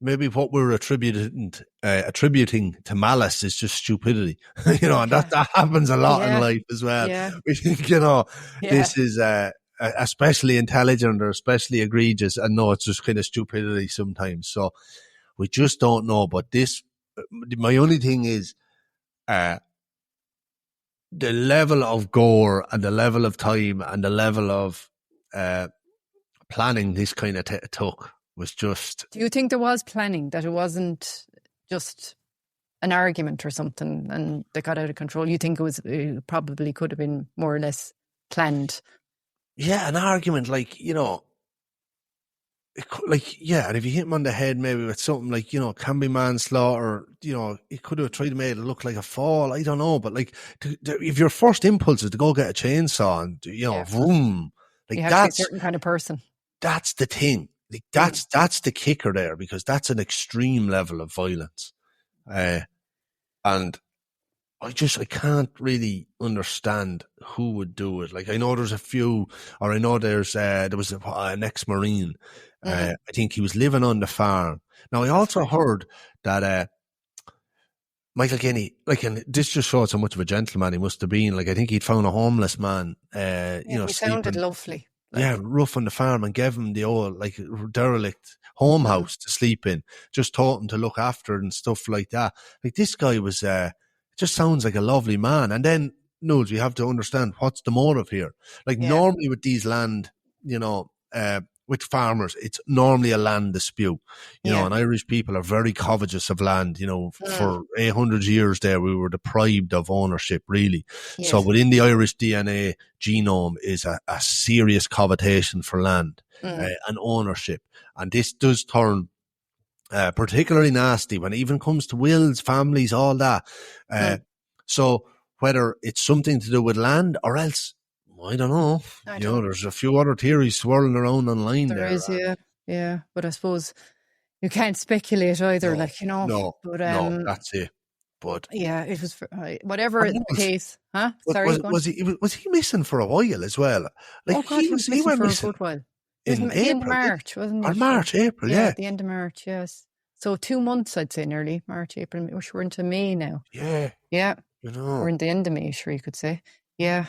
S8: maybe what we're attributing to malice is just stupidity, and that happens a lot in life as well.
S7: Yeah.
S8: We think, this is especially intelligent or especially egregious, and no, it's just kind of stupidity sometimes. So we just don't know. But my only thing is, the level of gore and the level of time and the level of planning this kind of took was just...
S7: Do you think there was planning, that it wasn't just an argument or something and they got out of control? You think it probably could have been more or less planned?
S8: Yeah, an argument, like, and if you hit him on the head maybe with something like, can be manslaughter, it could have tried to make it look like a fall, I don't know, but like, if your first impulse is to go get a chainsaw and, vroom, like,
S7: you have
S8: that's
S7: to be a certain kind of person. That's
S8: the thing. Like, that's the kicker there, because that's an extreme level of violence. And I can't really understand who would do it. Like, I know there's a few, or I know there was an ex-Marine. I think he was living on the farm. Now, I also heard that Michael Kinney, and this just shows how much of a gentleman he must have been. Like, I think he'd found a homeless man,
S7: he sounded lovely.
S8: Rough on the farm, and gave him the old, like, derelict home house to sleep in. Just taught him to look after it and stuff like that. Like, this guy was... just sounds like a lovely man. And then, Knowles, we have to understand what's the motive here. Like, normally with these land, with farmers, it's normally a land dispute, and Irish people are very covetous of land, for 800 years there, we were deprived of ownership, really. Yes. So within the Irish DNA genome is a serious covetation for land and ownership. And this does turn particularly nasty when it even comes to wills, families, all that. So whether it's something to do with land or else, I don't know. There's a few other theories swirling around online. There is,
S7: yeah. But I suppose you can't speculate either,
S8: No,
S7: but,
S8: no, that's it. But
S7: yeah, it was whatever the case, huh?
S8: Sorry, was he missing for a while as well? Like,
S7: he went missing for a good while.
S8: In
S7: the end of March, wasn't it?
S8: Or March, April, yeah.
S7: At the end of March, yes. So 2 months, I'd say, nearly. March, April. We're into May now.
S8: Yeah.
S7: Yeah. We're in the end of May, sure you could say. Yeah.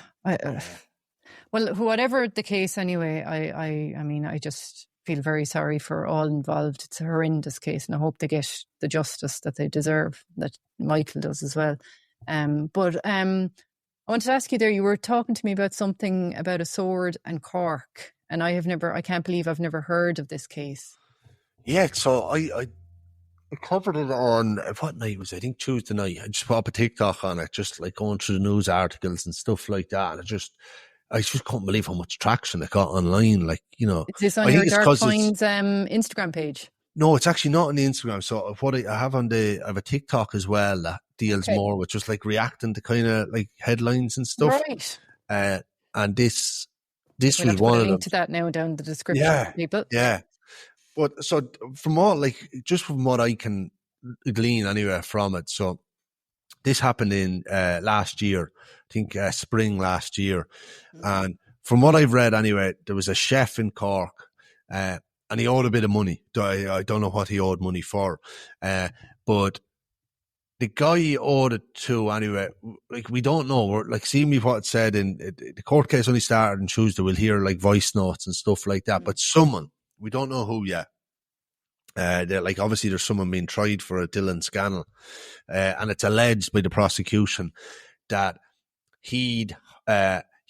S7: Well, whatever the case, anyway, I mean, I just feel very sorry for all involved. It's a horrendous case, and I hope they get the justice that they deserve, that Michael does as well. But I wanted to ask you there, you were talking to me about something about a sword and Cork, and I can't believe I've never heard of this case.
S8: Yeah, so I covered it on, what night was it? I think Tuesday night. I just put up a TikTok on it, just like going through the news articles and stuff like that. And I just couldn't believe how much traction it got online. Like,
S7: Is this on your Dark Finds Instagram page?
S8: No, it's actually not on the Instagram. So what I have I have a TikTok as well that deals more with just like reacting to kind of like headlines and stuff.
S7: Right.
S8: And this
S7: we'll
S8: was
S7: have to
S8: one
S7: put a
S8: of them.
S7: link to that now down in the description, people.
S8: Yeah. But so from what I can glean anyway from it. So this happened in last year, I think spring last year. And from what I've read anyway, there was a chef in Cork and he owed a bit of money. I don't know what he owed money for. But the guy he owed it to anyway, like, we don't know. We're like, seeing me what it said in the court case only started on Tuesday. We'll hear like voice notes and stuff like that. But someone, we don't know who yet. Like, obviously there's someone being tried for a Dylan scandal. And it's alleged by the prosecution that he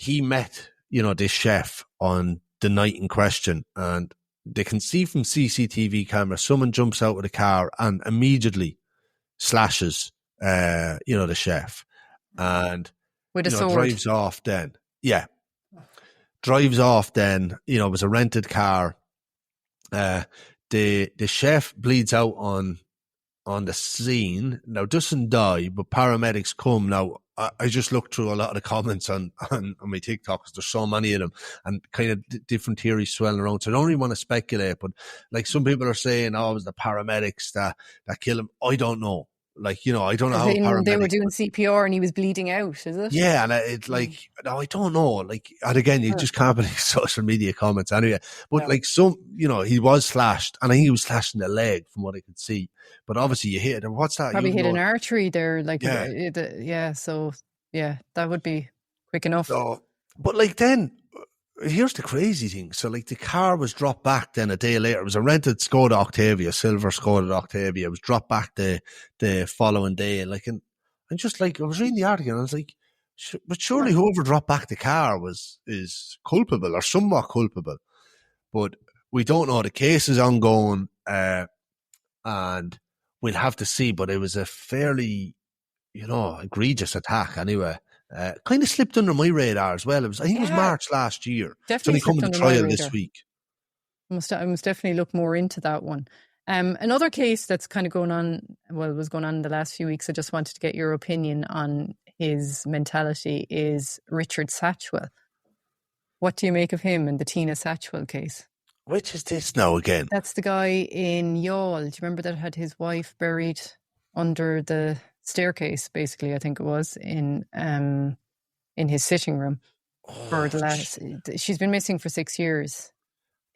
S8: met, this chef on the night in question, and they can see from CCTV camera, someone jumps out of the car and immediately slashes, the chef, and
S7: with a sword,
S8: drives off then. Yeah. drives off then, you know, it was a rented car. The chef bleeds out on the scene. Now, doesn't die, but paramedics come. Now, I just looked through a lot of the comments on my TikToks. There's so many of them and kind of different theories swelling around. So I don't really want to speculate, but like some people are saying, oh, it was the paramedics that killed him. I don't know. Like, you know, I don't know how paramedics...
S3: They were doing CPR and he was bleeding out, is it?
S8: Yeah, and it's like, no, I don't know. Like, and again, you just can't believe social media comments anyway. But like you know, he was slashed, and I think he was slashed in the leg from what I could see. But obviously you hit it. What's that?
S3: Probably hit an artery there. Like, so yeah, that would be quick enough.
S8: So, but like then... Here's the crazy thing. So, like, the car was dropped back then a day later. It was a rented Skoda Octavia, silver Skoda Octavia. It was dropped back the following day. And, like, and just, like, I was reading the article and I was like, but surely whoever dropped back the car is culpable or somewhat culpable. But we don't know. The case is ongoing, and we'll have to see. But it was a fairly, you know, egregious attack anyway. Kind of slipped under my radar as well. I think it was March last year.
S3: Definitely
S8: it's only coming to trial this week.
S3: I must definitely look more into that one. Another case that's kind of going on, well, was going on in the last few weeks. I just wanted to get your opinion on his mentality is Richard Satchwell. What do you make of him and the Tina Satchwell case?
S8: Which is this now again?
S3: That's the guy in Youghal. Do you remember that had his wife buried under the staircase, basically, I think it was, in his sitting room for the last... She's been missing for 6 years.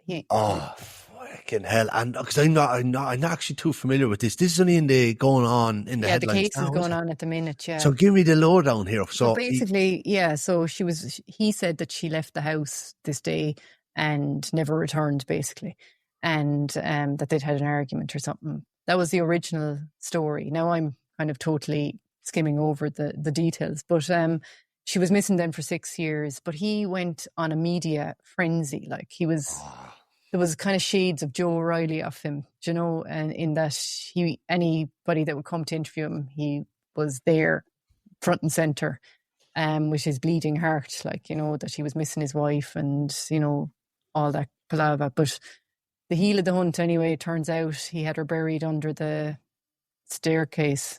S8: Fucking hell. And because I'm not actually too familiar with this. This is only going on in the headlines.
S3: Yeah, the case is going on at the minute, yeah.
S8: So give me the lowdown here.
S3: So basically, so he said that she left the house this day and never returned, basically. And that they'd had an argument or something. That was the original story. Now I'm kind of totally skimming over the details, but she was missing then for 6 years, but he went on a media frenzy. Like there was kind of shades of Joe O'Reilly of him, you know, and in that anybody that would come to interview him, he was there front and center, with his bleeding heart, like, you know, that he was missing his wife and, you know, all that palaver. But the heel of the hunt anyway, it turns out he had her buried under the staircase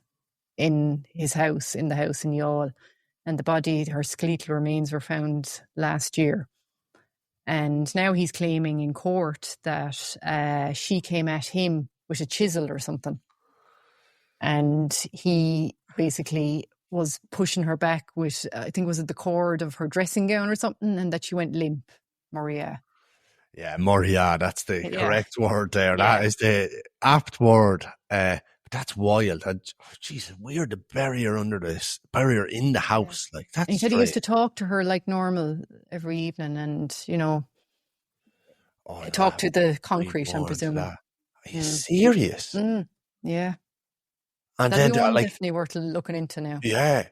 S3: in his house, in the house in Youghal, and the body, her skeletal remains were found last year. And now he's claiming in court that she came at him with a chisel or something, and he basically was pushing her back with, I think, was it the cord of her dressing gown or something, and that she went limp. Maria.
S8: Yeah, Maria, that's the correct word there.
S3: Yeah.
S8: That is the apt word. That's wild. Jesus, weird to bury her bury her in the house. Like, that's
S3: and he said he used to talk to her like normal every evening, and, you know, talk to the concrete, I'm presuming.
S8: Are you serious?
S3: Yeah.
S8: And
S3: that'd
S8: then,
S3: be definitely worth looking into now.
S8: Yeah.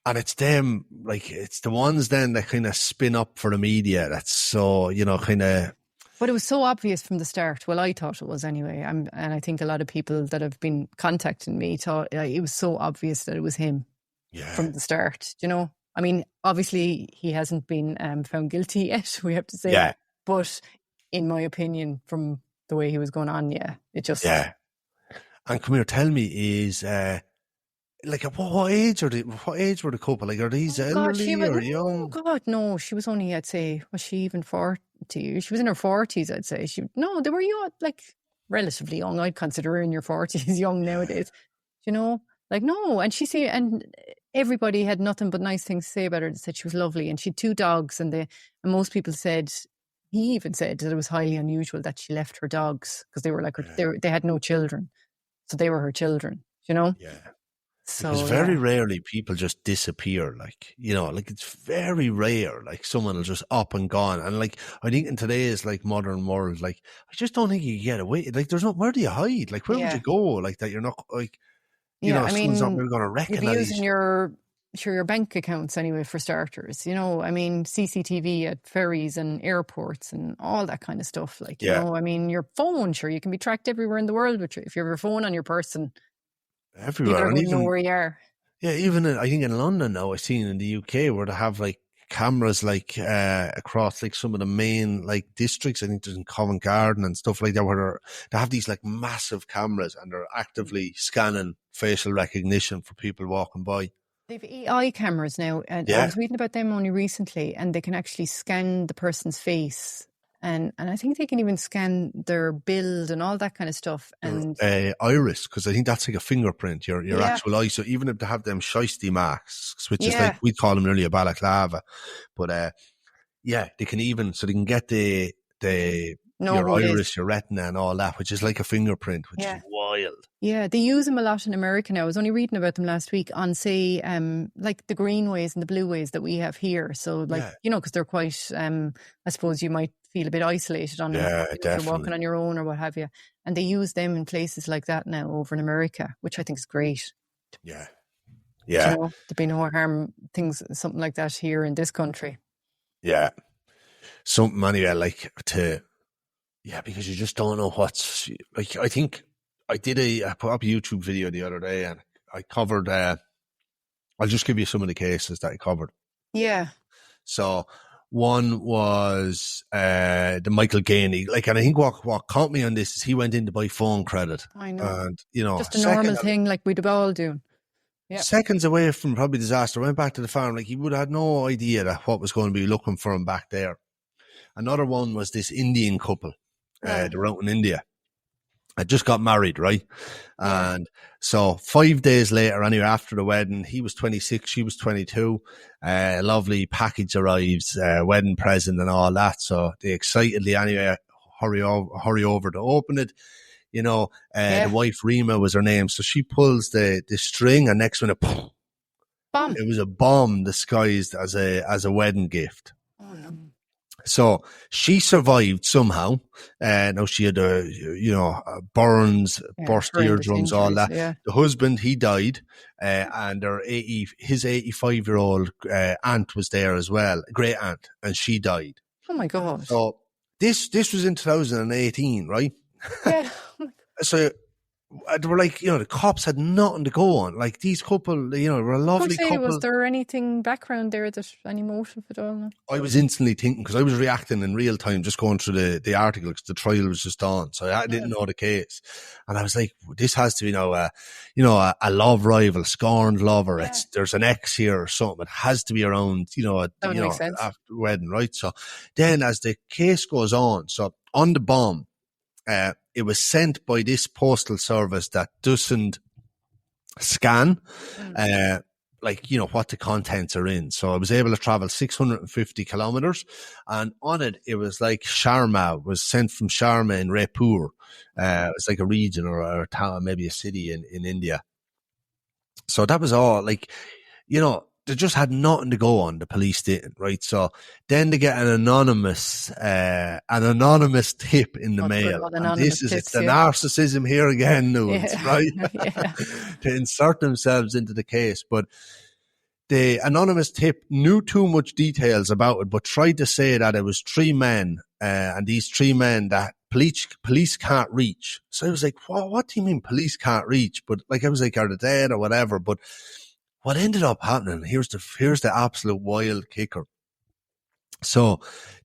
S8: And it's them, like, it's the ones then that kind of spin up for the media. That's so, you know, kind of...
S3: But it was so obvious from the start. Well, I thought it was anyway. And I think a lot of people that have been contacting me thought it was so obvious that it was him from the start. You know, I mean, obviously he hasn't been found guilty yet, we have to say.
S8: Yeah.
S3: But in my opinion, from the way he was going on, it just...
S8: Yeah. And come here, tell me, is... like, at what age were the couple? Like, are these elderly or young?
S3: Oh God, no. She was only, I'd say, was she even 40? She was in her 40s, I'd say. They were young, like, relatively young. I'd consider her in your 40s young nowadays. You know, like, no. And and everybody had nothing but nice things to say about her. They said she was lovely, and she had 2 dogs, and most people said, he even said that it was highly unusual that she left her dogs because they were like they had no children, so they were her children. You know.
S8: Yeah.
S3: So,
S8: because very rarely people just disappear, like, you know, like, it's very rare, like, someone will just up and gone. And, like, I think in today's, like, modern world, like, I just don't think you can get away. Like, there's where do you hide? Like, where would you go? Like, that you're not, like, you know, someone's not really going to recognize.
S3: You'd be using your bank accounts anyway, for starters. You know, I mean, CCTV at ferries and airports and all that kind of stuff. Like, you know, I mean, your phone, sure, you can be tracked everywhere in the world, but if you have your phone on your person,
S8: everywhere,
S3: and even know where you are.
S8: Yeah, even I think in London now, I've seen in the UK where they have, like, cameras like across like some of the main like districts. I think there's in Covent Garden and stuff like that, where they have these like massive cameras and they're actively scanning facial recognition for people walking by.
S3: They've AI cameras now, and I was reading about them only recently, and they can actually scan the person's face, and I think they can even scan their build and all that kind of stuff. And
S8: iris, because I think that's like a fingerprint, your actual eye. So even if they have them shiesty masks, which is like, we call them nearly a balaclava, but they can even, so they can get your iris, your retina and all that, which is like a fingerprint, which is wild.
S3: Yeah, they use them a lot in America now. I was only reading about them last week on, say, like the greenways and the blueways that we have here. So, like, because they're quite, I suppose you might feel a bit isolated on them if you're walking on your own or what have you. And they use them in places like that now over in America, which I think is great.
S8: Yeah.
S3: Yeah. There'd be no harm, something like that here in this country.
S8: Yeah. Something anyway, like because you just don't know what's, like, I think I put up a YouTube video the other day and I covered, I'll just give you some of the cases that I covered.
S3: Yeah.
S8: So one was the Michael Gainey, like, and I think what caught me on this is he went in to buy phone credit.
S3: I know.
S8: And,
S3: just a normal thing like we'd all do. Yeah.
S8: Seconds away from probably disaster, went back to the farm, like he would have had no idea that what was going to be looking for him back there. Another one was this Indian couple. They're out in India. I just got married, right? Yeah. And so 5 days later, anyway, after the wedding, he was 26, she was 22. A lovely package arrives, wedding present and all that. So they excitedly, anyway, hurry over to open it. The wife, Rima, was her name. So she pulls the string, and next minute,
S3: bomb.
S8: It was a bomb disguised as a wedding gift.
S3: Oh, no.
S8: So she survived somehow. Now she had burns, burst eardrums, all that. Yeah. The husband, he died, and his 85-year-old aunt was there as well, great aunt, and she died.
S3: Oh my God!
S8: So this was in 2018, right?
S3: Yeah.
S8: So they were like, the cops had nothing to go on. Like these couple, were a lovely couple.
S3: Was there anything background there, any motive at all?
S8: I was instantly thinking, because I was reacting in real time, just going through the article, because the trial was just on. So I didn't know the case. And I was like, this has to be now a love rival, scorned lover. Yeah. There's an ex here or something. It has to be around, after the wedding, right? So then as the case goes on, so on the bomb, it was sent by this postal service that doesn't scan, what the contents are in. So I was able to travel 650 kilometers, and on it was like Sharma, was sent from Sharma in Raipur. It's like a region or a town, maybe a city in India. So that was all, like, they just had nothing to go on. The police didn't, right? So then they get an anonymous tip in the mail. And this is the narcissism here again, Nunes, right? To insert themselves into the case. But the anonymous tip knew too much details about it, but tried to say that it was 3 men, and these 3 men that police can't reach. So I was like, what do you mean police can't reach? But like, I was like, are they dead or whatever? But what ended up happening, here's the absolute wild kicker. So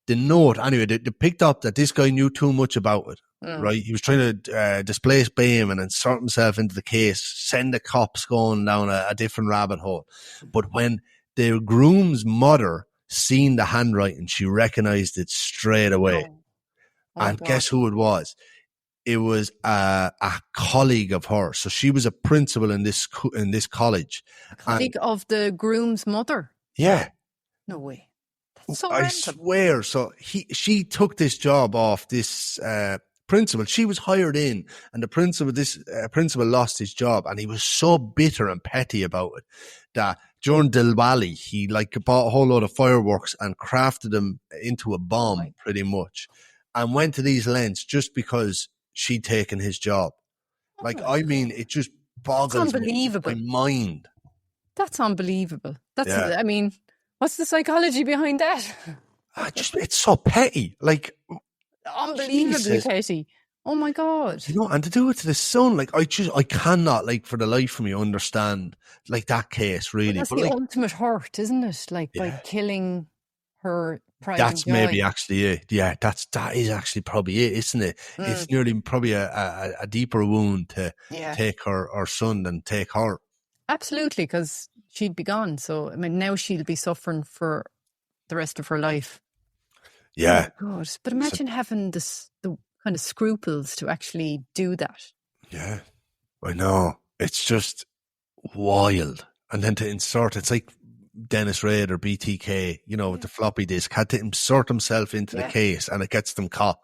S8: the note, anyway, they picked up that this guy knew too much about it, right? He was trying to displace blame and insert himself into the case, send the cops going down a different rabbit hole. But when the groom's mother seen the handwriting, she recognized it straight away. And guess who it was? It was a colleague of hers. So she was a principal in this college.
S3: A colleague of the groom's mother?
S8: Yeah.
S3: No way. That's so
S8: I
S3: random.
S8: swear. So she took this job off this principal. She was hired in, and the principal lost his job, and he was so bitter and petty about it that during Diwali, he bought a whole load of fireworks and crafted them into a bomb, pretty much, and went to these lengths just because she'd taken his job. It just boggles my mind.
S3: That's unbelievable. I mean, what's the psychology behind that?
S8: It's so petty.
S3: Unbelievably petty. Oh my God.
S8: And to do it to the son, I cannot, for the life of me, understand, that case, really.
S3: But that's the ultimate hurt, isn't it? By killing her pride
S8: That's
S3: and joy.
S8: maybe actually it. Yeah, that is actually probably it, isn't it? It's nearly probably a deeper wound to take her son than take her.
S3: Absolutely, because she'd be gone. So, I mean, now she'll be suffering for the rest of her life.
S8: Yeah.
S3: Oh, God. But imagine having the kind of scruples to actually do that.
S8: Yeah. I know. It's just wild. And then to insert, it's like Dennis Raid or BTK, with the floppy disk, had to insert himself into the case, and it gets them caught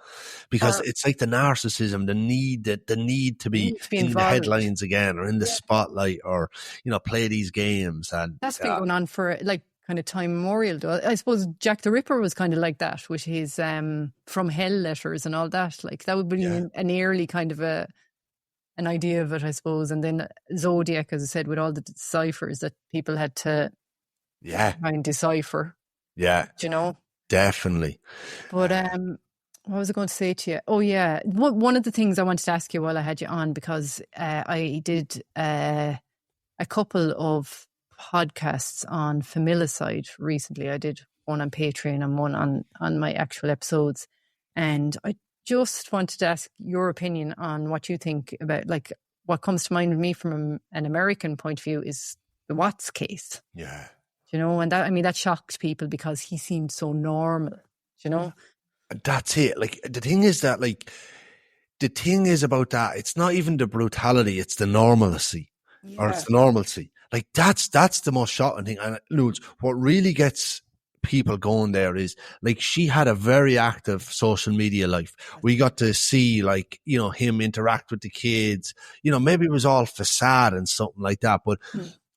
S8: because it's like the narcissism, the need to be in the headlines again or in the spotlight or, play these games. And
S3: that's been going on for like kind of time immemorial. I suppose Jack the Ripper was kind of like that with his From Hell letters and all that. Like that would be an early kind of an idea of it, I suppose. And then Zodiac, as I said, with all the ciphers that people had to try and decipher.
S8: Yeah. Definitely.
S3: But what was I going to say to you? Oh, yeah. One of the things I wanted to ask you while I had you on, because I did a couple of podcasts on familicide recently. I did one on Patreon and one on my actual episodes. And I just wanted to ask your opinion on what you think about, like, what comes to mind with me from an American point of view is the Watts case.
S8: Yeah.
S3: And that shocked people because he seemed so normal,
S8: That's it. Like, the thing is that, like, the thing is about that, it's not even the brutality, it's the normalcy or it's the normalcy. Like, that's the most shocking thing. And Ludes, what really gets people going there is, like, she had a very active social media life. We got to see, like, him interact with the kids, maybe it was all facade and something like that, but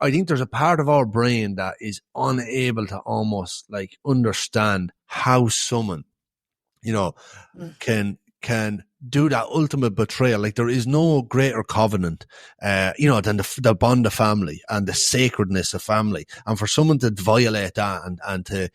S8: I think there's a part of our brain that is unable to almost like understand how someone, can do that ultimate betrayal. Like, there is no greater covenant, than the bond of family and the sacredness of family. And for someone to violate that and to,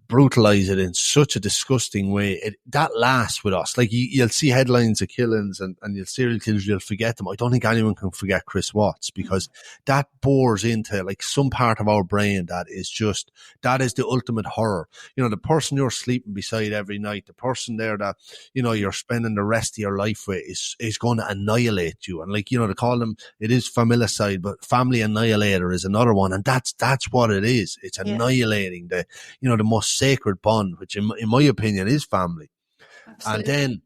S8: brutalize it in such a disgusting way, that lasts with us. Like, you'll see headlines of killings and you'll serial killers, you'll forget them. I don't think anyone can forget Chris Watts, because that bores into like some part of our brain that is the ultimate horror. The person you're sleeping beside every night, the person there that, you're spending the rest of your life with is going to annihilate you. And like, they call them, it is familicide, but family annihilator is another one. And that's what it is. It's annihilating the most sacred bond, which in my opinion is family. Absolutely. And then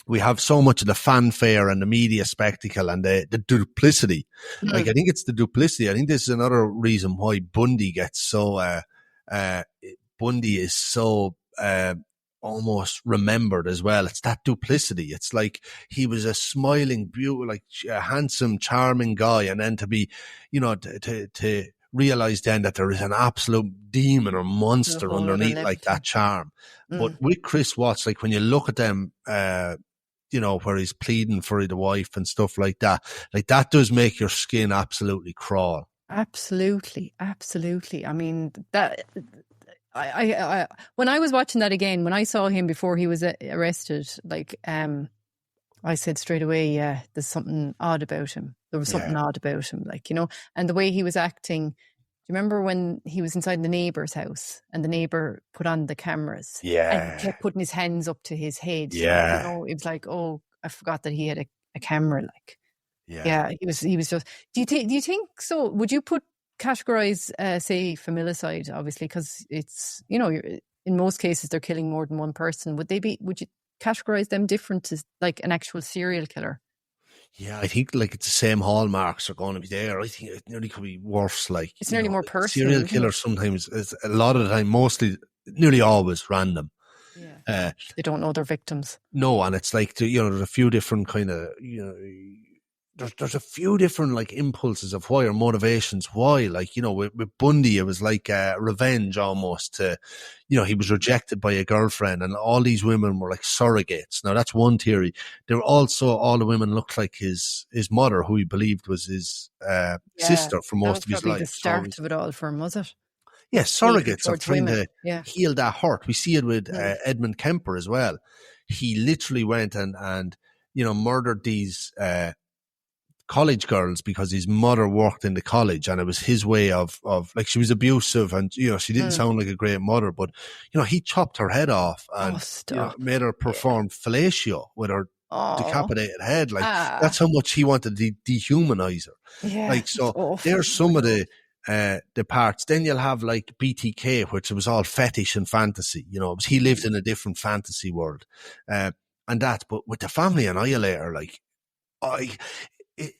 S8: we have so much of the fanfare and the media spectacle and the duplicity. Like, I think it's the duplicity. I think this is another reason why Bundy gets so, Bundy is so, almost remembered as well. It's that duplicity. It's like he was a smiling, beautiful, like a handsome, charming guy. And then to be, to realize then that there is an absolute demon or monster underneath like that charm. But with Chris Watts, like, when you look at them, where he's pleading for the wife and stuff like that does make your skin absolutely crawl. Absolutely.
S3: I mean, that I when I was watching that again, when I saw him before he was arrested, like, I said straight away, yeah, there's something odd about him. There was something odd about him, like, and the way he was acting. Do you remember when he was inside the neighbour's house and the neighbour put on the cameras?
S8: Yeah.
S3: And kept putting his hands up to his head.
S8: Yeah.
S3: It was like, oh, I forgot that he had a camera, like.
S8: Yeah.
S3: He was just. Do you think so? Would you categorize, say, familicide, obviously, because it's, in most cases they're killing more than one person. Would you categorize them different to like an actual serial killer?
S8: Yeah, I think like it's the same hallmarks are going to be there. I think it nearly could be worse. Like,
S3: it's nearly more personal.
S8: Serial killers sometimes, it's a lot of the time, nearly always random.
S3: Yeah, they don't know their victims.
S8: No, and it's like, there's a few different kind of, there's a few different like impulses of why or motivations why. Like, with Bundy, it was like revenge almost to, he was rejected by a girlfriend and all these women were like surrogates. Now that's one theory. There were also, all the women looked like his mother, who he believed was his sister for most of his life.
S3: The start of it all for him, was it?
S8: Yeah, surrogates are trying to heal that hurt. We see it with Edmund Kemper as well. He literally went and murdered these college girls because his mother worked in the college, and it was his way of like, she was abusive, and she didn't sound like a great mother, but he chopped her head off and made her perform fellatio with her decapitated head. Like, that's how much he wanted to dehumanize her.
S3: Yeah,
S8: like, so there's some of the parts. Then you'll have like BTK, which was all fetish and fantasy. He lived in a different fantasy world, but with the Family Annihilator, like,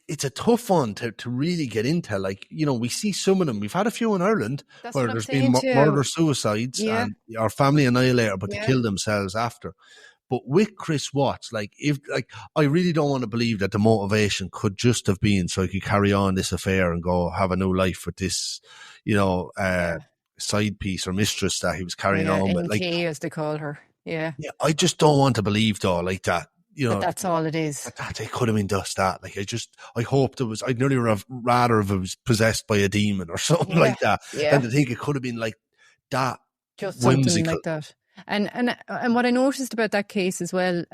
S8: it's a tough one to really get into. Like, we see some of them. We've had a few in Ireland where there's been murder suicides and our Family Annihilator, but they kill themselves after. But with Chris Watts, I really don't want to believe that the motivation could just have been so he could carry on this affair and go have a new life with this, side piece or mistress that he was carrying on with.
S3: NK, as they call her. Yeah. Yeah.
S8: I just don't want to believe though, like that.
S3: But that's all it is.
S8: That it could have been just that. Like, I hoped it was. I'd nearly rather if it was possessed by a demon or something like that than to think it could have been like that.
S3: Just
S8: whimsical.
S3: something like that. And what I noticed about that case as well,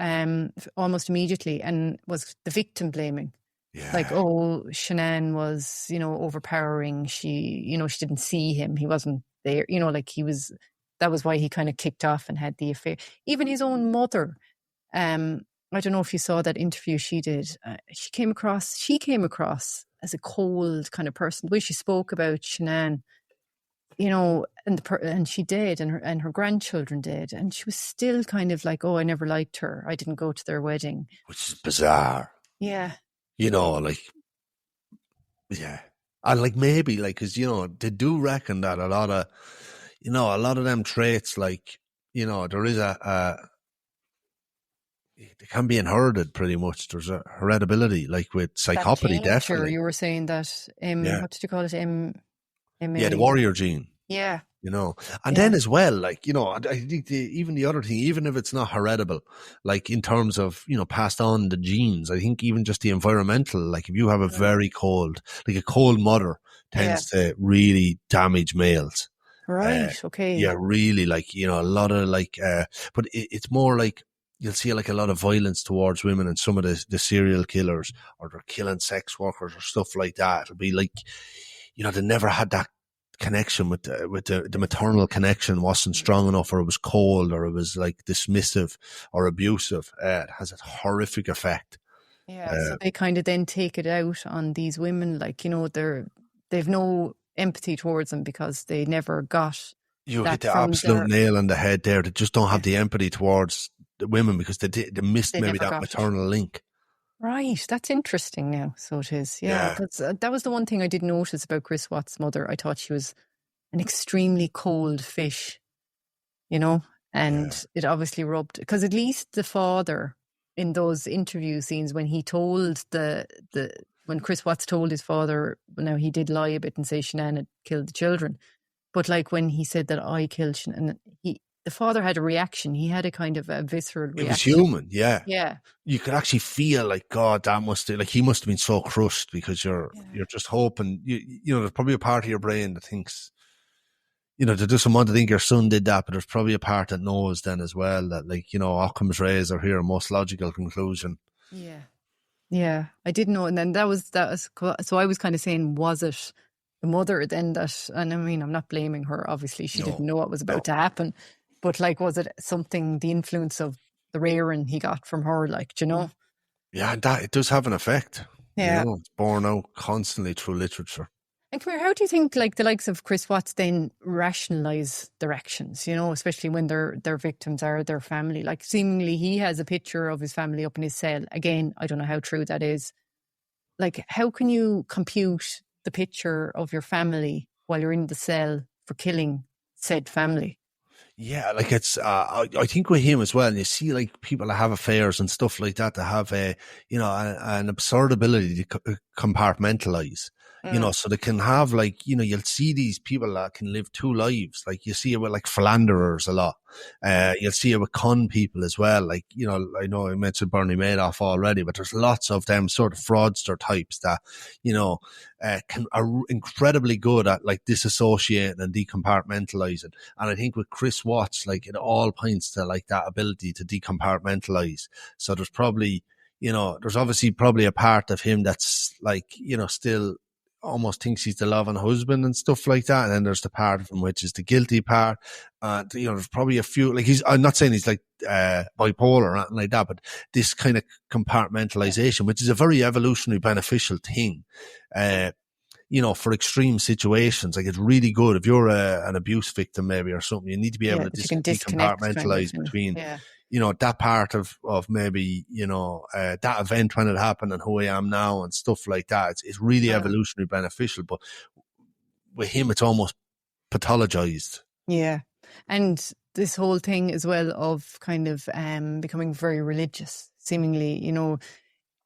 S3: almost immediately, and was the victim blaming. Yeah. Like, Shanann was, overpowering. She didn't see him. He wasn't there. That was why he kind of kicked off and had the affair. Even his own mother. I don't know if you saw that interview she did. She came across as a cold kind of person. The way she spoke about Shanann, and she did, and her grandchildren did, and she was still kind of like, I never liked her. I didn't go to their wedding,
S8: which is bizarre.
S3: Yeah,
S8: and maybe because they do reckon that a lot of them traits, like there is they can be inherited pretty much. There's a heritability, like with psychopathy, definitely.
S3: You were saying that, what did you call it?
S8: The warrior gene.
S3: Yeah.
S8: And then as well, I think even the other thing, even if it's not heritable, like in terms of, passed on the genes, I think even just the environmental, like if you have a very cold, like a cold mother tends to really damage males.
S3: Right. Okay.
S8: Yeah, really, a lot of but it's more like, you'll see like a lot of violence towards women and some of the serial killers, or they're killing sex workers or stuff like that. It'll be like, they never had that connection with the maternal connection wasn't strong enough, or it was cold, or it was like dismissive or abusive. It has a horrific effect.
S3: Yeah, so they kind of then take it out on these women, they've no empathy towards them because they never got.
S8: You hit the absolute nail on the head there. They just don't have the empathy towards the women because they missed maybe that maternal link.
S3: Right, that's interesting now. So it is, because that was the one thing I did notice about Chris Watts' mother. I thought she was an extremely cold fish, and it obviously rubbed, because at least the father in those interview scenes, when he told when Chris Watts told his father, now he did lie a bit and say Shanann had killed the children, but like when he said that I killed Shanann, the father had a reaction. He had a kind of a visceral reaction. It was
S8: human, yeah.
S3: Yeah.
S8: You could actually feel like, God, he must have been so crushed, because you're just hoping, there's probably a part of your brain that thinks, there doesn't want to think your son did that, but there's probably a part that knows then as well that, Occam's razor here, most logical conclusion.
S3: Yeah. Yeah. I didn't know. And then that was, so I was kind of saying, was it the mother then that, and I mean, I'm not blaming her, obviously, she didn't know what was about to happen. But was it something, the influence of the rearing he got from her,
S8: Yeah, it does have an effect.
S3: Yeah.
S8: It's borne out constantly through literature.
S3: And come here, how do you think the likes of Chris Watts then rationalise their actions, especially when their victims are their family? Like, seemingly he has a picture of his family up in his cell. Again, I don't know how true that is. Like, how can you compute the picture of your family while you're in the cell for killing said family?
S8: Yeah, it's, I think with him as well, and you see people that have affairs and stuff like that, that have an absurd ability to compartmentalize, so they can have you'll see these people that can live two lives. Like you see it with philanderers a lot. You'll see it with con people as well. I know I mentioned Bernie Madoff already, but there's lots of them sort of fraudster types that, are incredibly good at disassociating and decompartmentalizing. And I think with Chris Watts, it all points to that ability to decompartmentalize. So there's probably, there's obviously probably a part of him that's like, you know, still almost thinks he's the loving husband and stuff like that. And then there's the part of him which is the guilty part. You know, there's probably a few, like I'm not saying he's like bipolar or anything like that, but this kind of compartmentalization, which is a very evolutionary beneficial thing. You know, for extreme situations, like it's really good. If you're an abuse victim maybe or something, you need to be able to compartmentalize between, you know, that part of maybe, you know, that event when it happened and who I am now and stuff like that. It's really evolutionary beneficial, but with him, it's almost pathologized.
S3: Yeah. And this whole thing as well of kind of becoming very religious, seemingly, you know,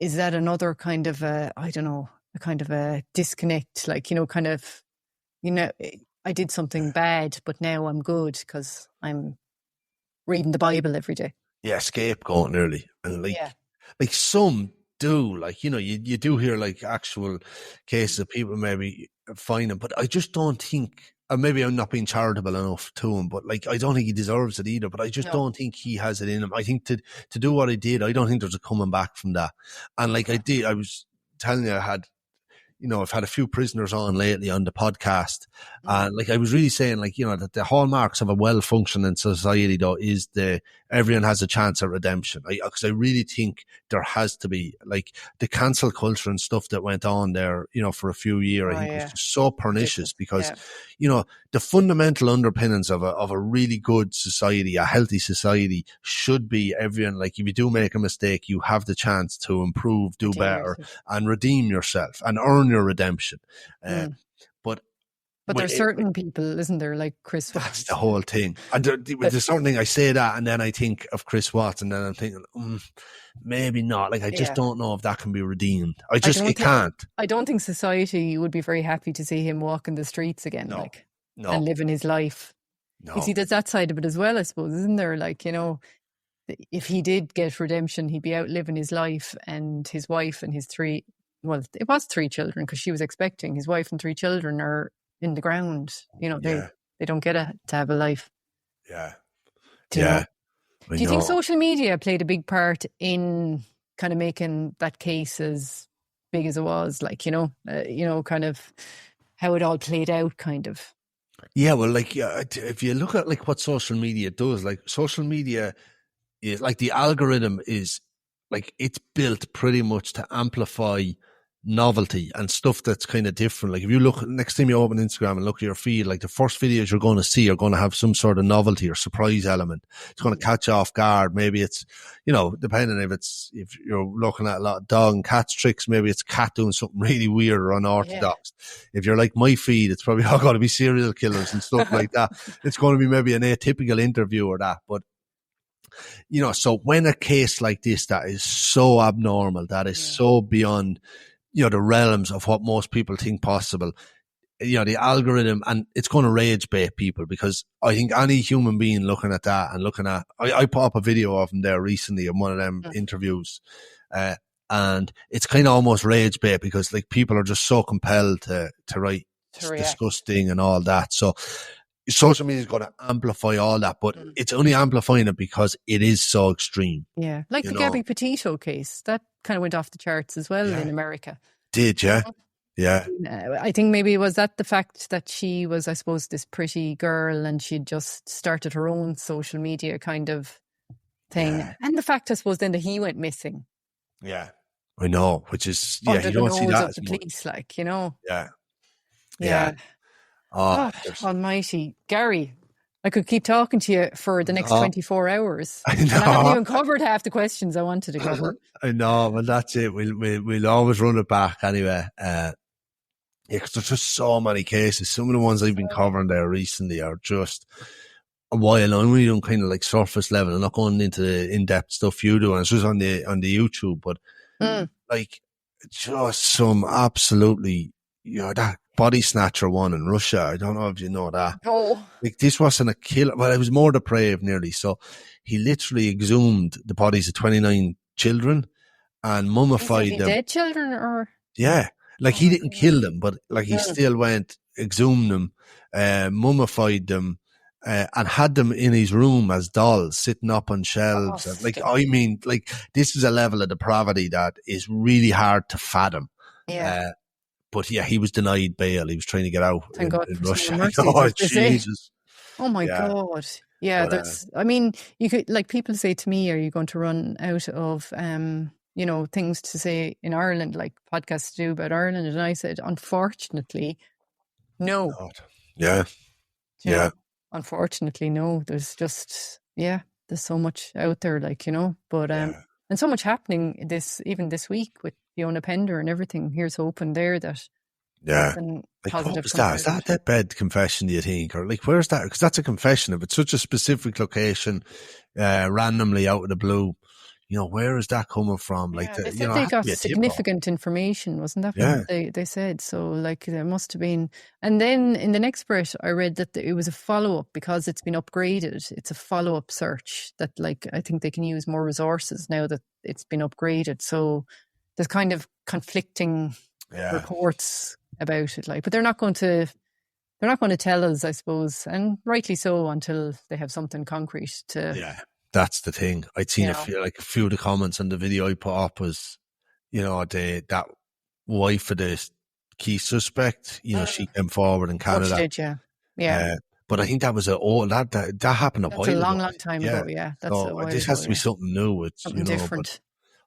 S3: is that another kind of I don't know, a kind of a disconnect, like, you know, kind of, you know, I did something bad, but now I'm good because I'm reading the Bible every day.
S8: Yeah, scapegoat nearly. And like some do, like, you know, you do hear like actual cases of people maybe finding, but I just don't think, maybe I'm not being charitable enough to him, but like, I don't think he deserves it either, but I just don't think he has it in him. I think to do what I did, I don't think there's a coming back from that. And like I was telling you, I've had a few prisoners on lately on the podcast. And like I was really saying, like, you know, that the hallmarks of a well-functioning society though is everyone has a chance at redemption. Because I really think there has to be, like, the cancel culture and stuff that went on there, you know, for a few years. I think was just so pernicious because, you know, the fundamental underpinnings of a really good society, a healthy society, should be everyone, like, if you do make a mistake, you have the chance to improve, do better, and redeem yourself and earn your redemption.
S3: But there's certain people, isn't there, like Chris Watts?
S8: That's the whole thing. And there's certain thing, I say that and then I think of Chris Watts and then I'm thinking, maybe not. Like, I just don't know if that can be redeemed. It can't.
S3: I don't think society would be very happy to see him walking the streets again, and living his life. No. You see, there's that side of it as well, I suppose, isn't there? Like, you know, if he did get redemption, he'd be out living his life, and his wife and his it was 3 children because she was expecting. His wife and 3 children are in the ground, you know, they don't get to have a life. Do you think social media played a big part in kind of making that case as big as it was, like, you know, kind of how it all played out, kind of?
S8: Yeah, well, like, if you look at like what social media does, like, social media is like, the algorithm is like, it's built pretty much to amplify novelty and stuff that's kind of different. Like, if you look, next time you open Instagram and look at your feed, like, the first videos you're going to see are going to have some sort of novelty or surprise element. It's going to catch you off guard. Maybe it's, you know, depending if you're looking at a lot of dog and cats tricks, maybe it's cat doing something really weird or unorthodox. If you're like my feed, it's probably all going to be serial killers and stuff like that. It's going to be maybe an atypical interview or that. But, you know, so when a case like this that is so abnormal, that is so beyond, you know, the realms of what most people think possible, you know, the algorithm, and it's going to rage bait people, because I think any human being looking at that and I put up a video of him there recently in one of them interviews, and it's kind of almost rage bait because, like, people are just so compelled to write it's disgusting and all that. So social media is going to amplify all that, but it's only amplifying it because it is so extreme.
S3: Yeah, like the Gabby Petito case, that kind of went off the charts as well in America.
S8: Did you? Yeah.
S3: I think maybe it was that the fact that she was, I suppose, this pretty girl and she'd just started her own social media kind of thing. Yeah. And the fact, I suppose, then that he went missing.
S8: Yeah, I know, which is, you don't see that. Of the police,
S3: like, you know.
S8: Yeah.
S3: Oh, almighty. Gary, I could keep talking to you for the next 24 hours. I know. And I haven't even covered half the questions I wanted to cover.
S8: I know, but that's it. We'll always run it back anyway. Because there's just so many cases. Some of the ones I've been covering there recently are just a while. I'm really on kind of like surface level. I'm not going into the in-depth stuff you do, and it's just on the YouTube. But like, just some absolutely, you know, that body snatcher one in Russia. I don't know if you know that.
S3: Oh.
S8: Like, this wasn't a killer. Well, it was more depraved nearly. So he literally exhumed the bodies of 29 children and mummified them.
S3: Dead children, or?
S8: Yeah. Like, he didn't kill them, but like, he still went, exhumed them, mummified them, and had them in his room as dolls sitting up on shelves. And, like, I mean, like, this is a level of depravity that is really hard to fathom.
S3: Yeah.
S8: But yeah, he was denied bail. He was trying to get out
S3: Thank God
S8: in
S3: for small
S8: Russia.
S3: mercies,
S8: Oh,
S3: as they say.
S8: Jesus.
S3: Oh my
S8: Yeah.
S3: God. Yeah,
S8: But,
S3: I mean, you could, like, people say to me, are you going to run out of, things to say in Ireland, like podcasts to do about Ireland? And I said, unfortunately, no.
S8: God. Yeah.
S3: You know,
S8: Yeah.
S3: unfortunately, no. There's just, there's so much out there, like, but,
S8: Yeah.
S3: and so much happening even this week with Fiona Pender and everything. Here's hoping there that
S8: Yeah.
S3: something
S8: Like,
S3: positive
S8: what was
S3: comes
S8: that?
S3: out
S8: Is
S3: of
S8: that
S3: it.
S8: deathbed confession, do you think? Or like, where's that? Because that's a confession. If it's such a specific location, randomly out of the blue, where is that coming from? Like,
S3: Yeah, they
S8: it
S3: said they
S8: has to
S3: got
S8: be a tip off.
S3: significant information, wasn't that
S8: Yeah.
S3: what they said? So, like, there must have been. And then in the next bit, I read that it was a follow-up because it's been upgraded. It's a follow-up search that, like, I think they can use more resources now that it's been upgraded. So there's kind of conflicting reports about it, like, but they're not going to tell us, I suppose, and rightly so, until they have something concrete to.
S8: Yeah. That's the thing. I'd seen a few of the comments on the video I put up was, that wife of the key suspect, she came forward in Canada.
S3: She did, yeah.
S8: But I think that was that happened a while ago.
S3: That's a long, long time ago, yeah. That's a while
S8: this
S3: ago,
S8: has to be something new. It's,
S3: something different.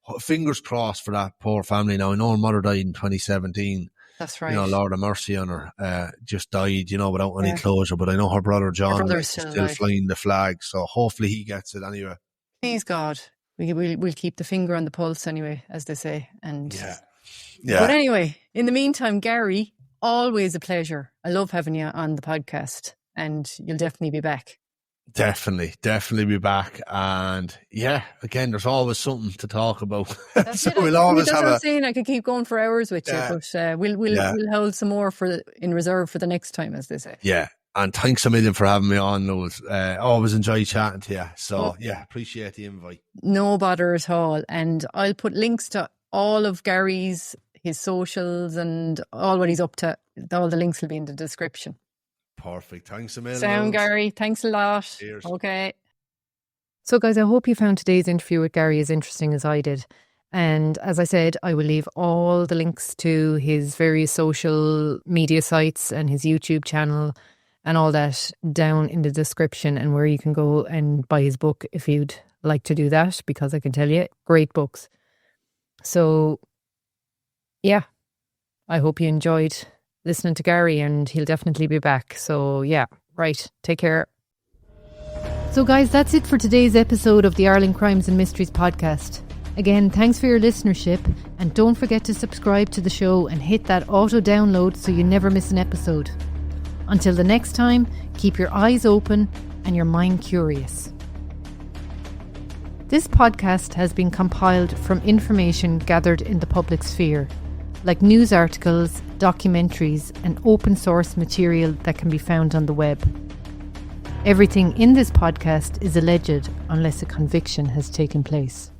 S8: But fingers crossed for that poor family. Now, I know her mother died in 2017.
S3: That's right.
S8: Lord have mercy on her. Just died, without any closure. But I know her brother John is still flying the flag. So hopefully he gets it anyway.
S3: Please God, we'll keep the finger on the pulse anyway, as they say. And
S8: yeah.
S3: But anyway, in the meantime, Gary, always a pleasure. I love having you on the podcast, and you'll definitely be back.
S8: Definitely be back. And again, there's always something to talk about.
S3: So
S8: we'll always
S3: that's
S8: have
S3: what I'm saying. I could keep going for hours with you, but we'll hold some more in reserve for the next time, as they say.
S8: Yeah. And thanks a million for having me on, Louis. Always enjoy chatting to you. So appreciate the invite.
S3: No bother at all. And I'll put links to all of Gary's, his socials, and all what he's up to. All the links will be in the description.
S8: Perfect. Thanks a million.
S3: Sound, Gary. Thanks a lot.
S8: Cheers.
S3: Okay.
S7: So, guys, I hope you found today's interview with Gary as interesting as I did. And as I said, I will leave all the links to his various social media sites and his YouTube channel and all that down in the description, and where you can go and buy his book if you'd like to do that, because I can tell you, great books. So, I hope you enjoyed listening to Gary, and he'll definitely be back. So, right, take care. So, guys, that's it for today's episode of the Ireland Crimes and Mysteries podcast. Again, thanks for your listenership, and don't forget to subscribe to the show and hit that auto download so you never miss an episode. Until the next time, keep your eyes open and your mind curious. This podcast has been compiled from information gathered in the public sphere, like news articles, documentaries, and open source material that can be found on the web. Everything in this podcast is alleged unless a conviction has taken place.